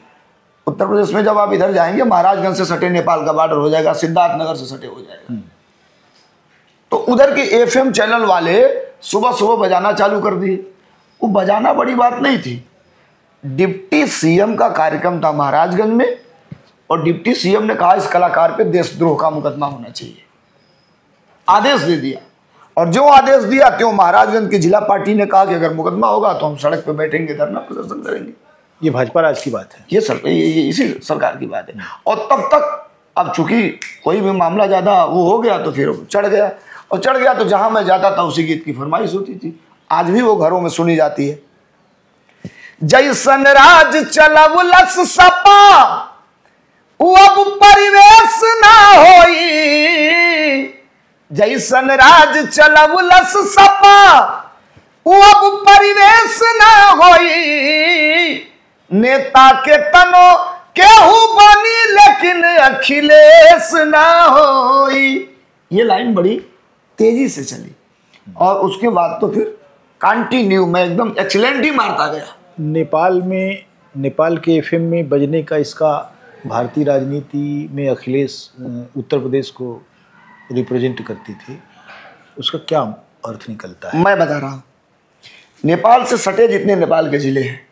Speaker 1: उत्तर प्रदेश में जब आप इधर जाएंगे, महाराजगंज से सटे नेपाल का बॉर्डर हो जाएगा, सिद्धार्थनगर से सटे हो जाएगा, तो उधर के FM चैनल वाले सुबह सुबह बजाना चालू कर दिए। वो बजाना बड़ी बात नहीं थी। डिप्टी CM का कार्यक्रम था महाराजगंज में, और डिप्टी CM ने कहा इस कलाकार पे देशद्रोह का मुकदमा होना चाहिए, आदेश दे दिया। और जो आदेश दिया त्यों महाराजगंज की जिला पार्टी ने कहा कि अगर मुकदमा होगा तो हम सड़क पे बैठेंगे, धरना प्रदर्शन करेंगे।
Speaker 2: ये भाजपा राज की बात है।
Speaker 1: ये इसी सरकार की बात है। और तब तक अब चूंकि कोई भी मामला ज़्यादा वो हो गया तो फिर चढ़ गया, और चढ़ गया तो जहाँ मैं जाता था उसी गीत की फरमाइश होती थी। आज भी वो घरों में सुनी जाती है। जैसन राज चलवलस सपा अब परिवेश ना होई, जैसन राज चलवलस सपा अब परिवेश ना होई, नेता के तनो केहू बनी लेकिन अखिलेश ना होई। ये लाइन बड़ी तेजी से चली, और उसके बाद तो फिर कंटिन्यू मैं एकदम एक्सीलेंट ही मारता गया।
Speaker 2: नेपाल के FM में बजने का इसका भारतीय राजनीति में अखिलेश उत्तर प्रदेश को रिप्रेजेंट करती थी, उसका क्या अर्थ निकलता है?
Speaker 1: मैं बता रहा हूँ, नेपाल से सटे जितने नेपाल के जिले हैं,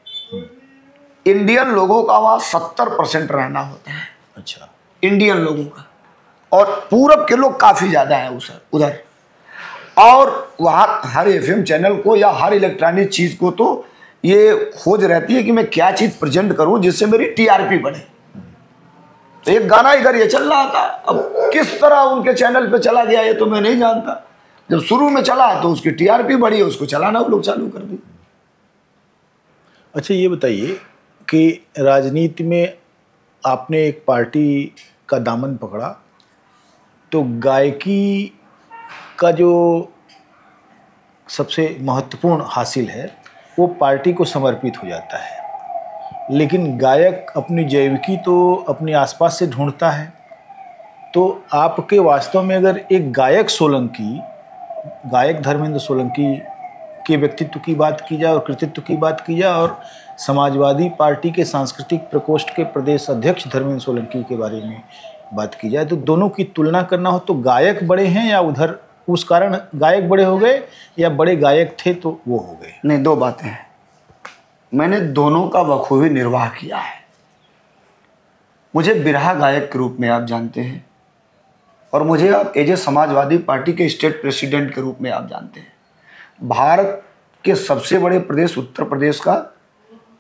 Speaker 1: इंडियन लोगों का वहाँ 70% रहना होता है।
Speaker 2: अच्छा।
Speaker 1: इंडियन लोगों का, और पूरब के लोग काफ़ी ज़्यादा हैं उधर। और वहाँ हर FM चैनल को या हर इलेक्ट्रॉनिक चीज़ को तो ये खोज रहती है कि मैं क्या चीज़ प्रेजेंट करूँ जिससे मेरी TRP बढ़े। तो एक गाना इधर ये चल रहा था, अब किस तरह उनके चैनल पे चला गया ये तो मैं नहीं जानता। जब शुरू में चला तो उसकी TRP बढ़ी, उसको चलाना वो लोग चालू कर दी।
Speaker 2: अच्छा, ये बताइए कि राजनीति में आपने एक पार्टी का दामन पकड़ा तो गायकी का जो सबसे महत्वपूर्ण हासिल है वो पार्टी को समर्पित हो जाता है, लेकिन गायक अपनी जैविकी तो अपने आसपास से ढूंढता है। तो आपके वास्तव में अगर एक गायक धर्मेंद्र सोलंकी के व्यक्तित्व की बात की जाए और कृतित्व की बात की जाए और समाजवादी पार्टी के सांस्कृतिक प्रकोष्ठ के प्रदेश अध्यक्ष धर्मेंद्र सोलंकी के बारे में बात की जाए, तो दोनों की तुलना करना हो तो गायक बड़े हैं या उधर उस कारण गायक बड़े हो गए, या बड़े गायक थे तो वो हो गए?
Speaker 1: नहीं, दो बातें हैं। मैंने दोनों का बखूबी निर्वाह किया है। मुझे बिरहा गायक के रूप में आप जानते हैं और मुझे आप एज ए समाजवादी पार्टी के स्टेट प्रेसिडेंट के रूप में आप जानते हैं। भारत के सबसे बड़े प्रदेश उत्तर प्रदेश का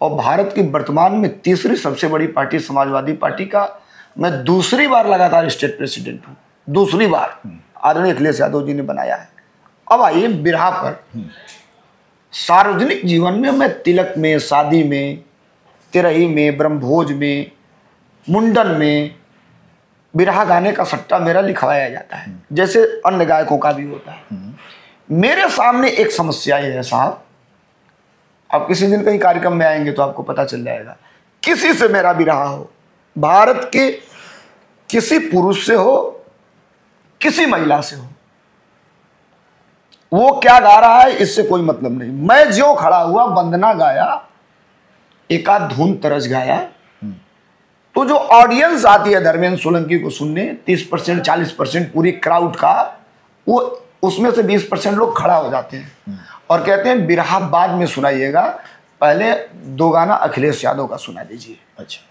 Speaker 1: और भारत की वर्तमान में तीसरी सबसे बड़ी पार्टी समाजवादी पार्टी का मैं दूसरी बार लगातार स्टेट प्रेसिडेंट हूँ। दूसरी बार आदरणीय अखिलेश यादव जी ने बनाया है। अब आइए बिरहा पर। सार्वजनिक जीवन में मैं तिलक में, शादी में, तिरही में, ब्रह्मभोज में, मुंडन में बिरहा गाने का सट्टा मेरा लिखवाया जाता है, जैसे अन्य गायकों का भी होता है। मेरे सामने एक समस्या ये है साहब, आप किसी दिन कहीं कार्यक्रम में आएंगे तो आपको पता चल जाएगा। किसी से मेरा बिरहा हो, भारत के किसी पुरुष से हो, किसी महिला से हो, वो क्या गा रहा है इससे कोई मतलब नहीं। मैं जो खड़ा हुआ वंदना गाया, एक आध धुन तरस गाया, तो जो ऑडियंस आती है धर्मेंद्र सोलंकी को सुनने, 30% 40% पूरी क्राउड का, वो उसमें से 20% लोग खड़ा हो जाते हैं और कहते हैं बिरहा बाद में सुनाइएगा, पहले दो गाना अखिलेश यादव का सुना दीजिए। अच्छा।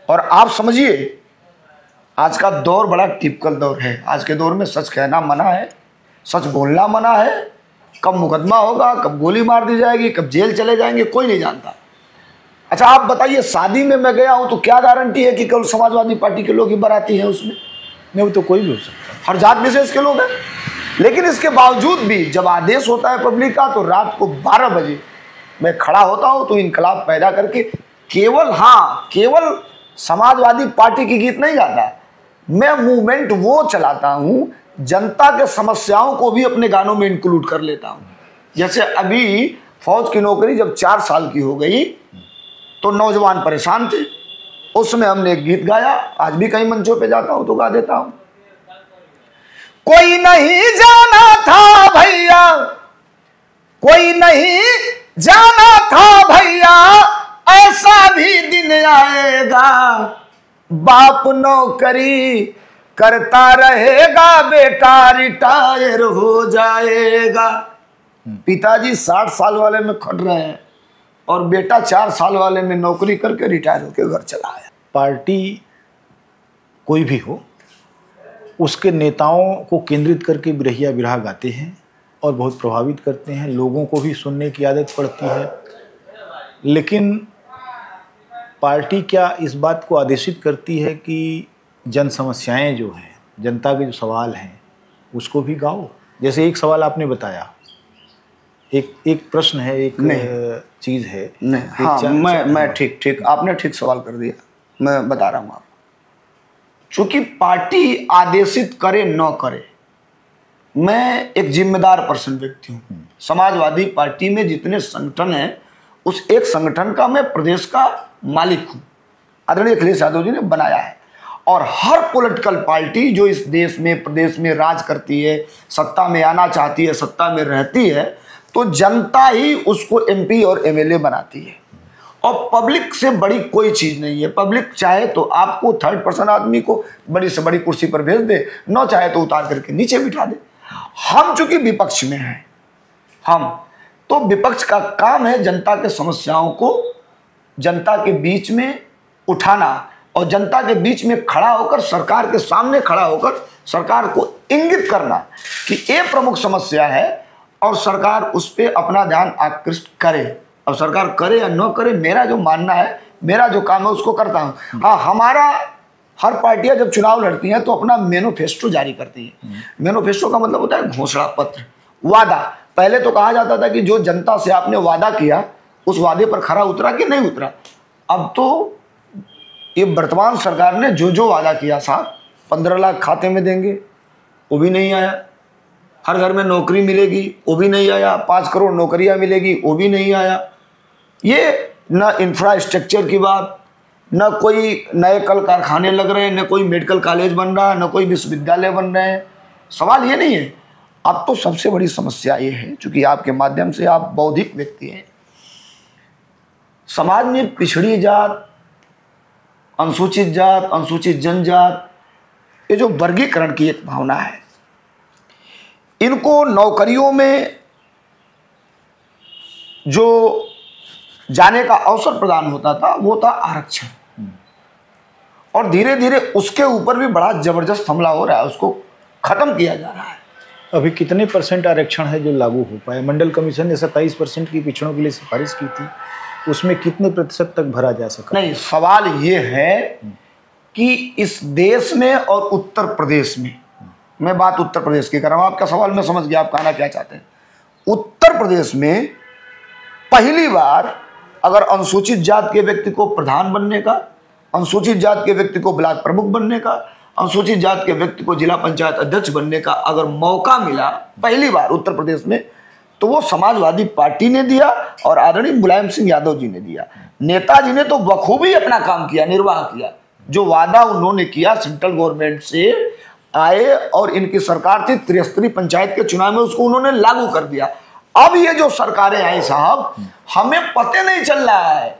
Speaker 1: और आप समझिए आज का दौर बड़ा टिपिकल दौर है। आज के दौर में सच कहना मना है, सच बोलना मना है। कब मुकदमा होगा, कब गोली मार दी जाएगी, कब जेल चले जाएंगे, कोई नहीं जानता। अच्छा आप बताइए, शादी में मैं गया हूं तो क्या गारंटी है कि केवल समाजवादी पार्टी के लोग ही बाराती हैं उसमें?
Speaker 2: नहीं, वो तो कोई भी हो सकता है,
Speaker 1: हर जात विशेष के लोग हैं। लेकिन इसके बावजूद भी जब आदेश होता है पब्लिक का, तो रात को 12 बजे मैं खड़ा होता हूं तो इनकलाब पैदा करके केवल समाजवादी पार्टी की गीत नहीं गाता, मैं मूवमेंट वो चलाता हूं, जनता के समस्याओं को भी अपने गानों में इंक्लूड कर लेता हूं। जैसे अभी फौज की नौकरी जब 4 साल की हो गई तो नौजवान परेशान थे, उसमें हमने एक गीत गाया। आज भी कई मंचों पे जाता हूं तो गा देता हूं। कोई नहीं जाना था भैया, कोई नहीं जाना था भैया, ऐसा भी दिन आएगा, बाप नौकरी करता रहेगा, बेटा रिटायर हो जाएगा। पिताजी 60 साल वाले में खट रहे हैं और बेटा 4 साल वाले में नौकरी करके रिटायर होकर घर चला आया।
Speaker 2: पार्टी कोई भी हो, उसके नेताओं को केंद्रित करके बिरहिया बिरहा गाते हैं और बहुत प्रभावित करते हैं, लोगों को भी सुनने की आदत पड़ती है। लेकिन पार्टी क्या इस बात को आदेशित करती है कि जन समस्याएं जो हैं, जनता के जो सवाल हैं, उसको भी गाओ? जैसे एक सवाल आपने बताया, एक प्रश्न है, एक चीज़ है।
Speaker 1: नहीं, हाँ, मैं ठीक आपने ठीक सवाल कर दिया। मैं बता रहा हूँ आपको, चूंकि पार्टी आदेशित करे न करे, मैं एक जिम्मेदार पर्सन व्यक्ति हूँ। समाजवादी पार्टी में जितने संगठन हैं, उस एक संगठन का मैं प्रदेश का मालिक हूँ। आदरणीय अखिलेश यादव जी ने बनाया है। और हर पॉलिटिकल पार्टी जो इस देश में, प्रदेश में राज करती है, सत्ता में आना चाहती है, सत्ता में रहती है, तो जनता ही उसको एमपी और एमएलए बनाती है। और पब्लिक से बड़ी कोई चीज़ नहीं है। पब्लिक चाहे तो आपको 3rd पर्सन आदमी को बड़ी से बड़ी कुर्सी पर भेज दे, न चाहे तो उतार करके नीचे बिठा दे। हम चूंकि विपक्ष में हैं, हम तो विपक्ष का काम है जनता के समस्याओं को जनता के बीच में उठाना और जनता के बीच में खड़ा होकर, सरकार के सामने खड़ा होकर सरकार को इंगित करना कि ये प्रमुख समस्या है और सरकार उस पर अपना ध्यान आकृष्ट करे। अब सरकार करे या न करे, मेरा जो मानना है, मेरा जो काम है उसको करता हूँ। हाँ, हमारा हर पार्टियां जब चुनाव लड़ती हैं तो अपना मैनिफेस्टो जारी करती है। मैनिफेस्टो का मतलब होता है घोषणा पत्र, वादा। पहले तो कहा जाता था कि जो जनता से आपने वादा किया उस वादे पर खरा उतरा कि नहीं उतरा। अब तो ये वर्तमान सरकार ने जो जो वादा किया साहब, 15 लाख खाते में देंगे, वो भी नहीं आया। हर घर में नौकरी मिलेगी, वो भी नहीं आया। 5 करोड़ नौकरियां मिलेगी, वो भी नहीं आया। ये न इंफ्रास्ट्रक्चर की बात, न कोई नए कल कारखाने लग रहे हैं, न कोई मेडिकल कॉलेज बन रहा है, न कोई विश्वविद्यालय बन रहे हैं। सवाल ये नहीं है। अब तो सबसे बड़ी समस्या ये है, चूंकि आपके माध्यम से आप बौद्धिक व्यक्ति हैं, समाज में पिछड़ी जात, अनुसूचित जात, अनुसूचित जनजात, ये जो वर्गीकरण की एक भावना है, इनको नौकरियों में जो जाने का अवसर प्रदान होता था वो था आरक्षण, और धीरे धीरे उसके ऊपर भी बड़ा जबरदस्त हमला हो रहा है, उसको खत्म किया जा रहा है।
Speaker 2: अभी कितने % आरक्षण है जो लागू हो पाए? मंडल कमीशन ने 27% की पिछड़ों के लिए सिफारिश की थी, उसमें कितने % तक भरा जा सका?
Speaker 1: नहीं, सवाल ये है कि इस देश में और उत्तर प्रदेश में, मैं बात उत्तर प्रदेश की कर रहा हूं, आपका सवाल मैं समझ गया आप कहना क्या चाहते हैं। उत्तर प्रदेश में पहली बार अगर अनुसूचित जात के व्यक्ति को प्रधान बनने का, अनुसूचित जात के व्यक्ति को ब्लॉक प्रमुख बनने का, अनुसूचित जात के व्यक्ति को जिला पंचायत अध्यक्ष बनने का अगर मौका मिला पहली बार उत्तर प्रदेश में, तो वो समाजवादी पार्टी ने दिया और आदरणीय मुलायम सिंह यादव जी ने दिया। नेताजी ने तो बखूबी अपना काम किया, निर्वाह किया। जो वादा उन्होंने किया सेंट्रल गवर्नमेंट से आए और इनकी सरकार थी, 73 पंचायत के चुनाव में उसको उन्होंने लागू कर दिया। अब ये जो सरकारें आई साहब, हमें पता नहीं चल रहा है,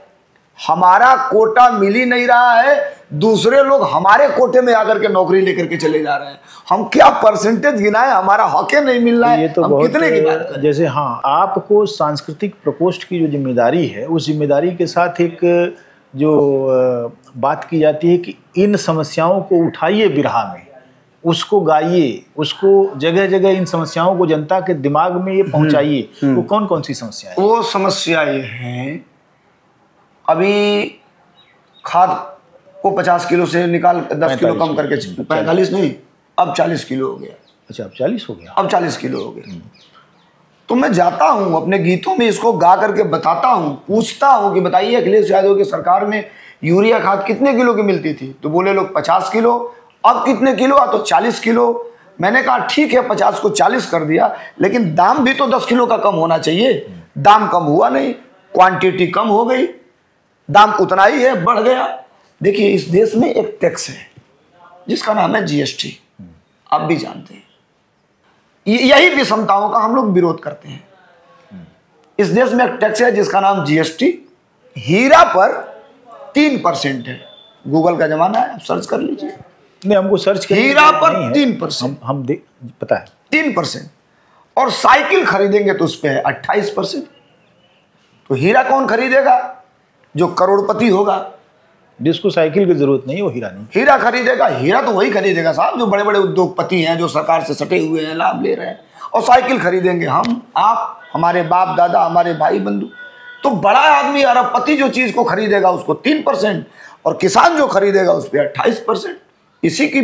Speaker 1: हमारा कोटा मिल ही नहीं रहा है, दूसरे लोग हमारे कोटे में आकर के नौकरी लेकर के चले जा रहे हैं। हम क्या परसेंटेज गिनाएं, हमारा हक नहीं मिल रहा है।
Speaker 2: ये तो
Speaker 1: हम कितने की बात करें?
Speaker 2: जैसे हाँ, आपको सांस्कृतिक प्रकोष्ठ की जो जिम्मेदारी है, उस जिम्मेदारी के साथ एक जो बात की जाती है कि इन समस्याओं को उठाइए बिरहा में, उसको गाइए, उसको जगह जगह इन समस्याओं को जनता के दिमाग में ये पहुंचाइए। वो कौन कौन सी समस्याएं?
Speaker 1: वो समस्या ये है, अभी खाद को 50 किलो से निकाल 10 किलो कम करके 45 नहीं, अब 40 किलो हो गया।
Speaker 2: अच्छा, अब 40 हो गया?
Speaker 1: अब 40 किलो हो गया। तो मैं जाता हूँ अपने गीतों में इसको गा करके बताता हूँ, पूछता हूँ कि बताइए अखिलेश यादव की सरकार में यूरिया खाद कितने किलो की मिलती थी? तो बोले लोग 50 किलो। अब कितने किलो? तो 40 किलो। मैंने कहा ठीक है, 50 को 40 कर दिया, लेकिन दाम भी तो 10 किलो का कम होना चाहिए। दाम कम हुआ नहीं, क्वांटिटी कम हो गई, दाम उतना ही है, बढ़ गया। देखिए, इस देश में एक टैक्स है जिसका नाम है जीएसटी, आप भी जानते हैं। यही विषमताओं का हम लोग विरोध करते हैं। इस देश में एक टैक्स है जिसका नाम जीएसटी, हीरा पर 3% है। गूगल का जमाना है, आप सर्च कर लीजिए।
Speaker 2: नहीं, हमको सर्च कर,
Speaker 1: हीरा पर 3%,
Speaker 2: हम पता है
Speaker 1: 3%। और साइकिल खरीदेंगे तो उस पर है 28%। तो हीरा कौन खरीदेगा? जो करोड़पति होगा।
Speaker 2: जिसको साइकिल की जरूरत नहीं, वो हीरा नहीं।
Speaker 1: हीरा खरीदेगा। हीरा तो वही खरीदेगा साहब जो बड़े बड़े उद्योगपति हैं, जो सरकार से सटे हुए हैं, लाभ ले रहे हैं। और साइकिल खरीदेंगे हम, आप, हमारे बाप दादा, हमारे भाई बंधु। तो बड़ा आदमी अरबपति जो चीज को खरीदेगा उसको 3%, और किसान जो खरीदेगा उस पर 28%। इसी की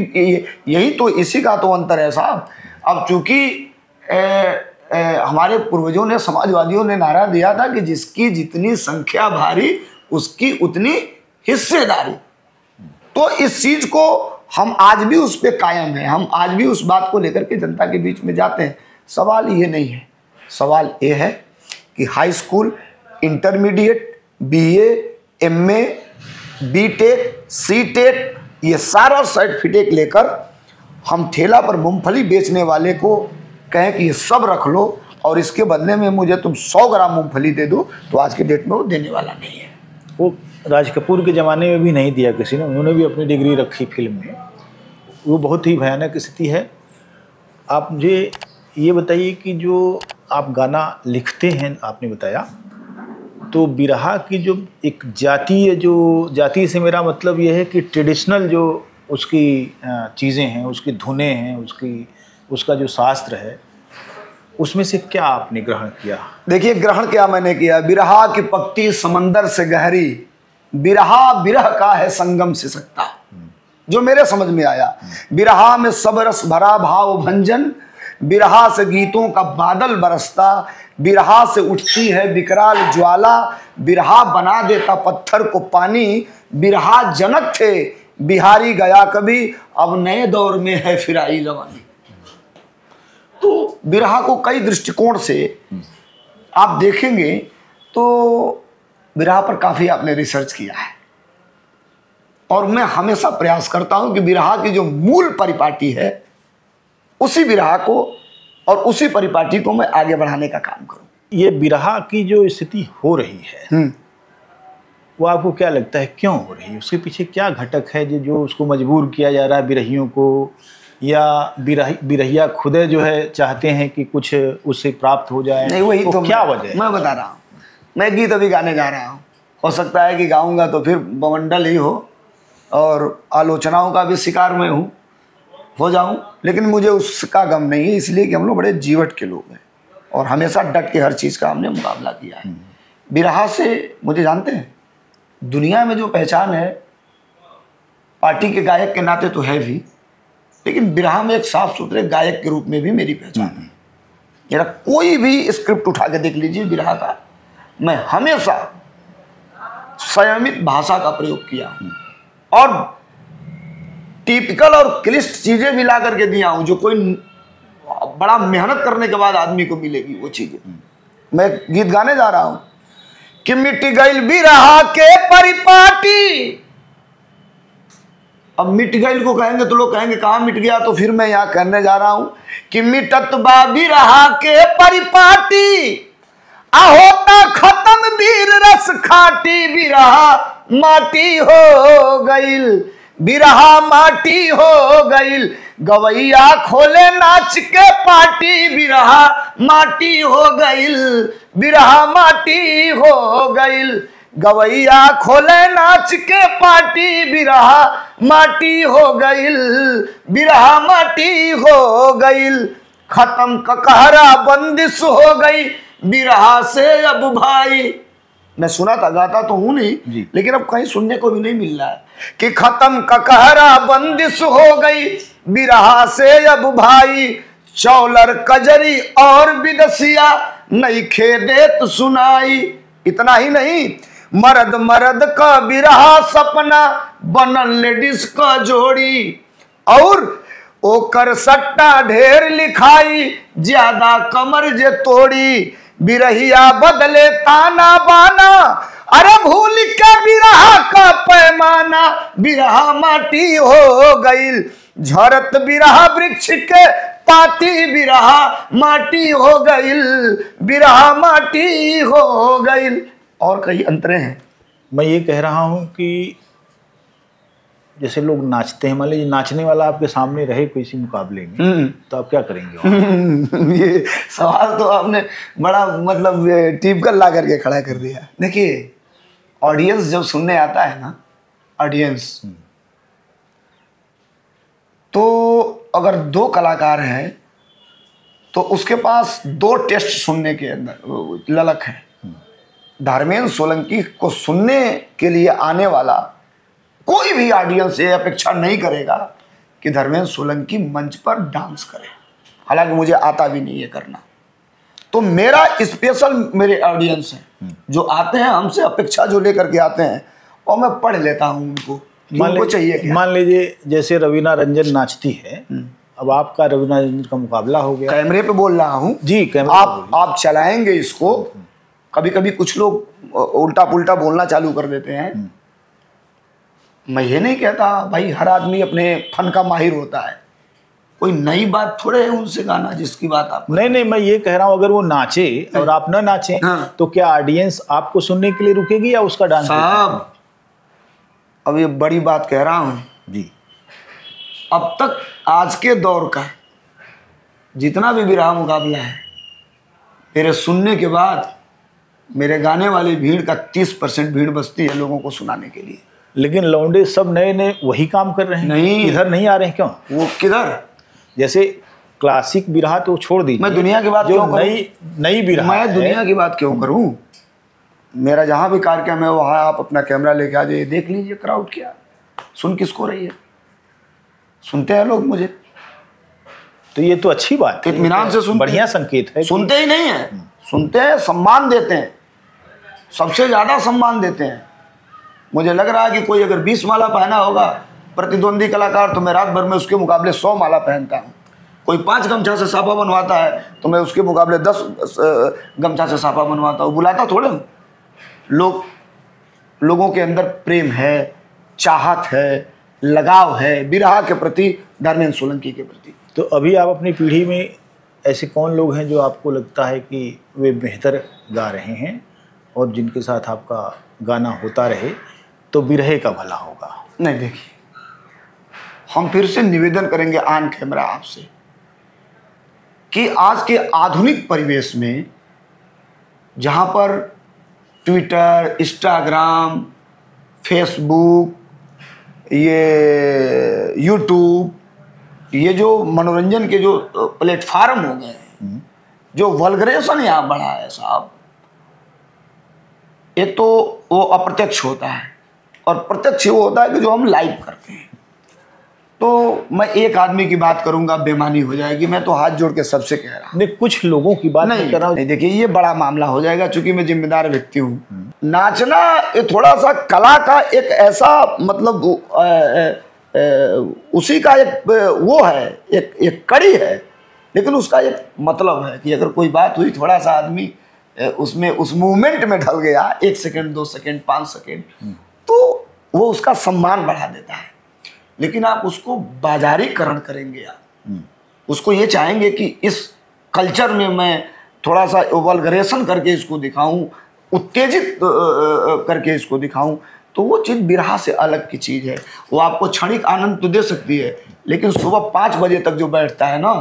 Speaker 1: यही तो, इसी का तो अंतर है साहब। अब चूंकि हमारे पूर्वजों ने, समाजवादियों ने नारा दिया था कि जिसकी जितनी संख्या भारी उसकी उतनी हिस्सेदारी। तो इस चीज को हम आज भी उस पर कायम हैं, हम आज भी उस बात को लेकर के जनता के बीच में जाते हैं। सवाल ये नहीं है, सवाल ये है कि high school, intermediate, BA, MA, BTech, CTET, ये सारा सर्टिफिकेट लेकर हम ठेला पर मूंगफली बेचने वाले को कहें कि ये सब रख लो और इसके बदले में मुझे तुम 100 ग्राम मूंगफली दे दो, तो आज के डेट में वो देने वाला नहीं है।
Speaker 2: वो राज कपूर के ज़माने में भी नहीं दिया किसी ने, उन्होंने भी अपनी डिग्री रखी फिल्म में। वो बहुत ही भयानक स्थिति है। आप मुझे ये बताइए कि जो आप गाना लिखते हैं, आपने बताया, तो बिरहा की जो एक जातीय, जो जाति से मेरा मतलब ये है कि ट्रेडिशनल जो उसकी चीज़ें हैं, उसकी धुनें हैं, उसका जो शास्त्र है, उसमें से क्या आपने ग्रहण किया?
Speaker 1: देखिए, ग्रहण क्या मैंने किया। बिरहा की पक्ति समंदर से गहरी, बिरहा बिरह का है संगम से सकता, जो मेरे समझ में आया। बिरहा में सब रस भरा भाव भंजन, बिरहा से गीतों का बादल बरसता, बिरहा से उठती है विकराल ज्वाला, बिरहा बना देता पत्थर को पानी, बिरहा जनक थे बिहारी गया कभी, अब नए दौर में है फिर आई जवानी। तो बिरहा को कई दृष्टिकोण से आप देखेंगे तो बिरहा पर काफी आपने रिसर्च किया है, और मैं हमेशा प्रयास करता हूं कि बिरहा की जो मूल परिपाटी है उसी बिरहा को और उसी परिपाटी को मैं आगे बढ़ाने का काम करूं।
Speaker 2: ये बिरहा की जो स्थिति हो रही है वो आपको क्या लगता है क्यों हो रही है? उसके पीछे क्या घटक है जो उसको मजबूर किया जा रहा है बिरहियों को, या बिरहिया खुदे जो है चाहते हैं कि कुछ उससे प्राप्त हो जाए?
Speaker 1: नहीं, वही तो
Speaker 2: क्या वजह है?
Speaker 1: मैं बता रहा हूँ। मैं गीत अभी गाने जा रहा हूँ, हो सकता है कि गाऊंगा तो फिर बवंडल ही हो और आलोचनाओं का भी शिकार मैं हो जाऊं, लेकिन मुझे उसका गम नहीं है, इसलिए कि हम लोग बड़े जीवट के लोग हैं और हमेशा डट के हर चीज़ का हमने मुकाबला किया है। बिरहा से मुझे जानते हैं दुनिया में जो पहचान है पार्टी के गायक के नाते तो है भी, लेकिन बिरहा में एक साफ सुथरे गायक के रूप में भी मेरी पहचान है। मेरा कोई भी स्क्रिप्ट उठा के देख लीजिए बिरहा का, मैं हमेशा संयमित भाषा का प्रयोग किया और टिपिकल और क्लिष्ट चीजें भी ला करके दिया हूं जो कोई बड़ा मेहनत करने के बाद आदमी को मिलेगी वो चीजें। मैं गीत गाने जा रहा हूं कि मिट गईल बिरहा के परिपाटी। अब मिट गईल को कहेंगे तो लोग कहेंगे कहां मिट गया, तो फिर मैं यहां कहने जा रहा हूं कि मिटत बा बिरहा के परिपाटी, होता खत्म वीर रस खाटी, बिरहा माटी हो गईल, बिरहा माटी हो गईल, गवैया खोले नाच के पाटी, बिरहा माटी हो गईल, बिरहा माटी हो गईल, गवैया खोले नाच के पाटी, बिरहा माटी हो गईल, बिरहा माटी हो गईल, खत्म ककहरा बंदिश हो गई, बिरहा से अब भाई। मैं सुना था, गाता तो हूं नहीं, लेकिन अब कहीं सुनने को भी नहीं मिल रहा है कि खत्म ककहरा बंदिश हो गई, बिरहा से अब भाई, चौलर कजरी और विदसिया नहीं खेदेत सुनाई। इतना ही नहीं, मर्द मर्द का बिरहा सपना बनल लेडीज का जोड़ी, और ओकर सट्टा ढेर लिखाई, ज्यादा कमर जे तोड़ी, बिरहिया बदले ताना बाना, अरे भूल के बिरहा का पैमाना, बिरहा माटी हो गईल, झरत बिरहा वृक्ष के पाती, बिरहा माटी हो गईल, बिरहा माटी हो गईल। और कई अंतरे हैं।
Speaker 2: मैं ये कह रहा हूँ कि जैसे लोग नाचते हैं, मान लीजिए नाचने वाला आपके सामने रहे किसी मुकाबले में, तो आप क्या करेंगे?
Speaker 1: ये सवाल तो आपने बड़ा मतलब टिपिकल ला करके खड़ा कर दिया। देखिए, ऑडियंस जब सुनने आता है ना, ऑडियंस, तो अगर दो कलाकार हैं तो उसके पास दो टेस्ट सुनने के अंदर ललक है। धर्मेंद्र सोलंकी को सुनने के लिए आने वाला कोई भी ऑडियंस ये अपेक्षा नहीं करेगा कि धर्मेंद्र सोलंकी मंच पर डांस करे, हालांकि मुझे आता भी नहीं है करना। तो मेरा स्पेशल मेरे ऑडियंस हैं जो आते हैं हमसे, अपेक्षा जो लेकर के आते हैं, और मैं पढ़ लेता हूं उनको चाहिए क्या।
Speaker 2: मान लीजिए जैसे रवीना रंजन नाचती है, अब आपका रवीना रंजन का मुकाबला हो गया।
Speaker 1: कैमरे पे बोल रहा हूँ
Speaker 2: जी,
Speaker 1: आप चलाएंगे इसको। कभी कभी कुछ लोग उल्टा पुल्टा बोलना चालू कर देते हैं। मैं ये नहीं कहता भाई हर आदमी अपने फन का माहिर होता है, कोई नई बात थोड़े है उनसे गाना जिसकी बात आप
Speaker 2: नहीं, मैं ये कह रहा हूँ अगर वो नाचे और आप ना नाचे, तो क्या ऑडियंस आपको सुनने के लिए रुकेगी या उसका डांस?
Speaker 1: साहब, अब ये बड़ी बात कह रहा हूँ
Speaker 2: जी।
Speaker 1: अब तक आज के दौर का जितना भी बिरहा मुकाबला है, मेरे सुनने के बाद मेरे गाने वाली भीड़ का 30% भीड़ बचती है लोगों को सुनाने के लिए।
Speaker 2: लेकिन लौंडे सब नए नए वही काम कर रहे हैं,
Speaker 1: नहीं
Speaker 2: इधर नहीं आ रहे हैं। क्यों?
Speaker 1: वो किधर?
Speaker 2: जैसे क्लासिक बिरहा तो छोड़ दीजिए,
Speaker 1: मैं दुनिया की बात क्यों करूं?
Speaker 2: नई बिरहा,
Speaker 1: मैं दुनिया की बात क्यों करूं? मेरा जहां भी कार्यक्रम है वहां आप अपना कैमरा लेके आ जाइए, देख लीजिए क्राउड क्या सुन किसको रही है। सुनते हैं लोग मुझे,
Speaker 2: तो ये तो अच्छी बात है,
Speaker 1: इत्मीनान से सुनते,
Speaker 2: बढ़िया संकेत है।
Speaker 1: सुनते ही नहीं है, सुनते हैं, सम्मान देते हैं, सबसे ज्यादा सम्मान देते हैं। मुझे लग रहा है कि कोई अगर 20 माला पहना होगा प्रतिद्वंदी कलाकार तो मैं रात भर में उसके मुकाबले 100 माला पहनता हूँ। कोई 5 गमछा से साफा बनवाता है तो मैं उसके मुकाबले 10 गमछा से साफा बनवाता हूँ। बुलाता थोड़े हूँ। लोगों के अंदर प्रेम है, चाहत है, लगाव है बिरहा के प्रति, धर्मेंद्र सोलंकी के प्रति।
Speaker 2: तो अभी आप अपनी पीढ़ी में ऐसे कौन लोग हैं जो आपको लगता है कि वे बेहतर गा रहे हैं और जिनके साथ आपका गाना होता रहे तो बिरहे का भला होगा?
Speaker 1: नहीं, देखिए, हम फिर से निवेदन करेंगे ऑन कैमरा आपसे कि आज के आधुनिक परिवेश में जहाँ पर ट्विटर, इंस्टाग्राम, फेसबुक, ये यूट्यूब, ये जो मनोरंजन के जो प्लेटफार्म हो गए हैं, जो वल्गरेशन यहाँ बढ़ा है साहब, एक तो वो अप्रत्यक्ष होता है और प्रत्यक्ष वो होता है कि जो हम लाइव करते हैं। तो मैं एक आदमी की बात करूंगा बेमानी हो जाएगी, मैं तो हाथ जोड़ के सबसे कह रहा हूँ।
Speaker 2: नहीं, कुछ लोगों की बात नहीं कर रहा हूँ।
Speaker 1: देखिए, ये बड़ा मामला हो जाएगा चूंकि मैं जिम्मेदार व्यक्ति हूँ। नाचना ये थोड़ा सा कला का एक ऐसा मतलब उसी का एक वो है, एक कड़ी है, लेकिन उसका एक मतलब है कि अगर कोई बात हुई, थोड़ा सा आदमी उसमें उस मूवमेंट में ढल गया, 1 सेकंड, 2 सेकंड, 5 सेकंड, तो वो उसका सम्मान बढ़ा देता है। लेकिन आप उसको बाजारीकरण करेंगे, आप उसको ये चाहेंगे कि इस कल्चर में मैं थोड़ा सा वल्गरेशन करके इसको दिखाऊं, उत्तेजित करके इसको दिखाऊं, तो वो चीज़ बिरहा से अलग की चीज़ है। वो आपको क्षणिक आनंद तो दे सकती है, लेकिन सुबह 5 बजे तक जो बैठता है ना,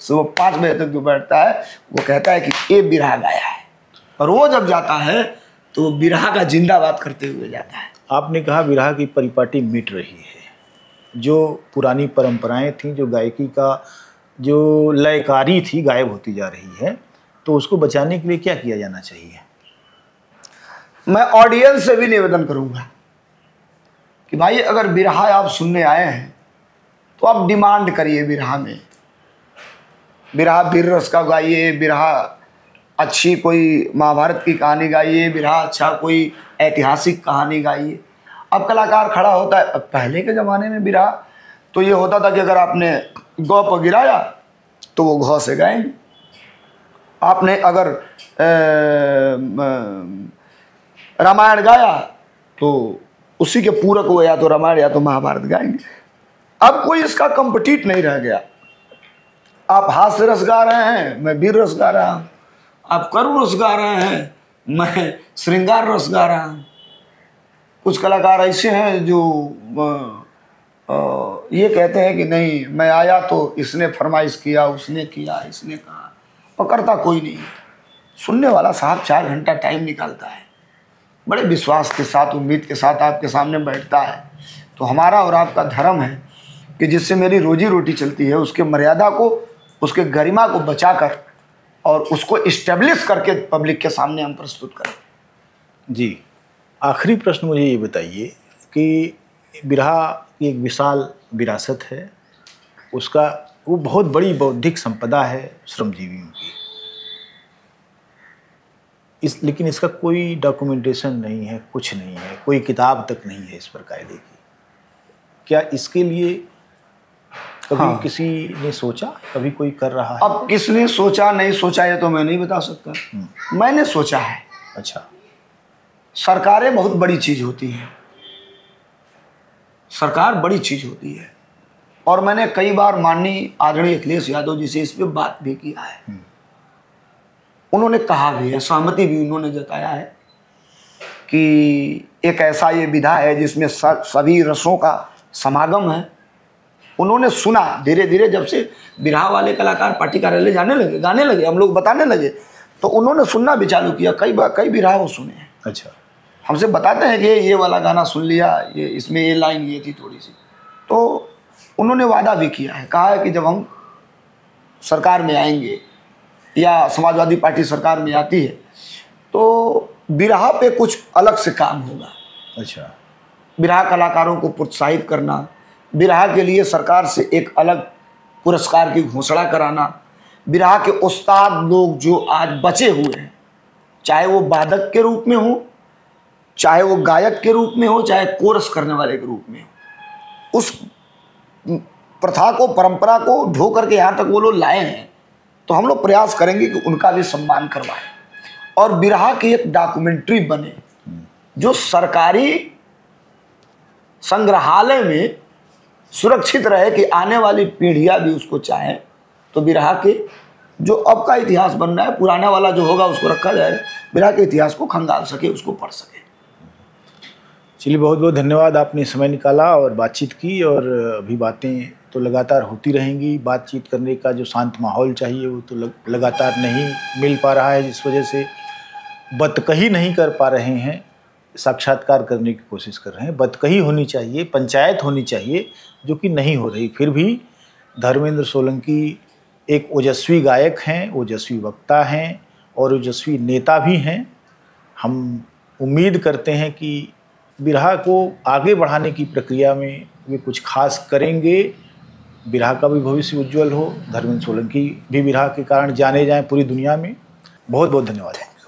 Speaker 1: सुबह 5 बजे तक जो बैठता है, वो कहता है कि ये बिरहा गाया है, और वो जब जाता है तो वो बिरहा का जिंदाबाद करते हुए जाता है।
Speaker 2: आपने कहा बिरहा की परिपाटी मिट रही है, जो पुरानी परंपराएं थी, जो गायकी का जो लयकारी थी, गायब होती जा रही है, तो उसको बचाने के लिए क्या किया जाना चाहिए?
Speaker 1: मैं ऑडियंस से भी निवेदन करूंगा कि भाई, अगर बिरहा आप सुनने आए हैं तो आप डिमांड करिए बिरहा में। बिरहा वीर रस का गाइए, बिरहा अच्छी कोई महाभारत की कहानी गाइए, बिरहा अच्छा कोई ऐतिहासिक कहानी गाइए। अब कलाकार खड़ा होता है, अब पहले के ज़माने में बिरहा तो ये होता था कि अगर आपने गौ पर गिराया तो वो घौ से गाएंगे, आपने अगर रामायण गाया तो उसी के पूरक हो, या तो रामायण या तो महाभारत गाएंगे। अब कोई इसका कंपटीट नहीं रह गया। आप हास्य रस गा रहे हैं, मैं वीर रस गा रहा हूँ। आप करुण रस गा रहे हैं, मैं श्रृंगार रस गा रहा हूँ। कुछ कलाकार ऐसे हैं जो ये कहते हैं कि नहीं, मैं आया तो इसने फरमाइश किया, उसने किया, इसने कहा, और करता कोई नहीं। सुनने वाला साहब 4 घंटा टाइम निकालता है, बड़े विश्वास के साथ, उम्मीद के साथ आपके सामने बैठता है। तो हमारा और आपका धर्म है कि जिससे मेरी रोजी रोटी चलती है, उसके मर्यादा को, उसके गरिमा को बचाकर और उसको इस्टेब्लिश करके पब्लिक के सामने हम प्रस्तुत करें।
Speaker 2: जी, आखिरी प्रश्न मुझे ये बताइए कि बिरहा की एक विशाल विरासत है, उसका वो बहुत बड़ी बौद्धिक संपदा है श्रमजीवियों की, लेकिन इसका कोई डॉक्यूमेंटेशन नहीं है, कुछ नहीं है, कोई किताब तक नहीं है इस पर कायदे की। क्या इसके लिए कभी किसी ने सोचा, कभी कोई कर रहा है?
Speaker 1: अब किसने सोचा नहीं सोचा ये तो मैं नहीं बता सकता। मैंने सोचा है।
Speaker 2: अच्छा।
Speaker 1: सरकारें बहुत बड़ी चीज होती हैं, सरकार बड़ी चीज होती है, और मैंने कई बार माननीय आदरणीय अखिलेश यादव जी से इस पर बात भी किया है। उन्होंने कहा भी है, सहमति भी उन्होंने जताया है कि एक ऐसा ये विधा है जिसमें सभी रसों का समागम है। उन्होंने सुना धीरे धीरे, जब से बिरहा वाले कलाकार पार्टी कार्यालय जाने लगे, गाने लगे, हम लोग बताने लगे, तो उन्होंने सुनना भी चालू किया। कई बिरहा वो सुने हैं।
Speaker 2: अच्छा।
Speaker 1: हमसे बताते हैं कि ये वाला गाना सुन लिया, ये इसमें ये लाइन ये थी थोड़ी सी। तो उन्होंने वादा भी किया है, कहा है कि जब हम सरकार में आएंगे या समाजवादी पार्टी सरकार में आती है तो बिरहा पे कुछ अलग से काम होगा।
Speaker 2: अच्छा।
Speaker 1: बिरहा कलाकारों को प्रोत्साहित करना, बिरहा के लिए सरकार से एक अलग पुरस्कार की घोषणा कराना, बिरहा के उस्ताद लोग जो आज बचे हुए हैं, चाहे वो वादक के रूप में हो, चाहे वो गायक के रूप में हो, चाहे कोरस करने वाले के रूप में हो, उस प्रथा को, परंपरा को ढो करके यहाँ तक वो लोग लाए हैं, तो हम लोग प्रयास करेंगे कि उनका भी सम्मान करवाएं और बिरहा की एक डॉक्यूमेंट्री बने जो सरकारी संग्रहालय में सुरक्षित रहे कि आने वाली पीढ़ियां भी उसको चाहें। तो बिरहा के जो अब का इतिहास बन रहा है, पुराना वाला जो होगा उसको रखा जाएगा, बिरहा के इतिहास को खंगाल सके, उसको पढ़ सके।
Speaker 2: चलिए, बहुत बहुत धन्यवाद, आपने समय निकाला और बातचीत की। और अभी बातें तो लगातार होती रहेंगी, बातचीत करने का जो शांत माहौल चाहिए वो तो लगातार नहीं मिल पा रहा है, जिस वजह से बतकही नहीं कर पा रहे हैं, साक्षात्कार करने की कोशिश कर रहे हैं। बतकही होनी चाहिए, पंचायत होनी चाहिए, जो कि नहीं हो रही। फिर भी धर्मेंद्र सोलंकी एक ओजस्वी गायक हैं, ओजस्वी वक्ता हैं और ओजस्वी नेता भी हैं। हम उम्मीद करते हैं कि बिरहा को आगे बढ़ाने की प्रक्रिया में वे कुछ खास करेंगे, बिरहा का भी भविष्य उज्जवल हो, धर्मेंद्र सोलंकी भी बिरहा के कारण जाने जाएं पूरी दुनिया में। बहुत बहुत धन्यवाद।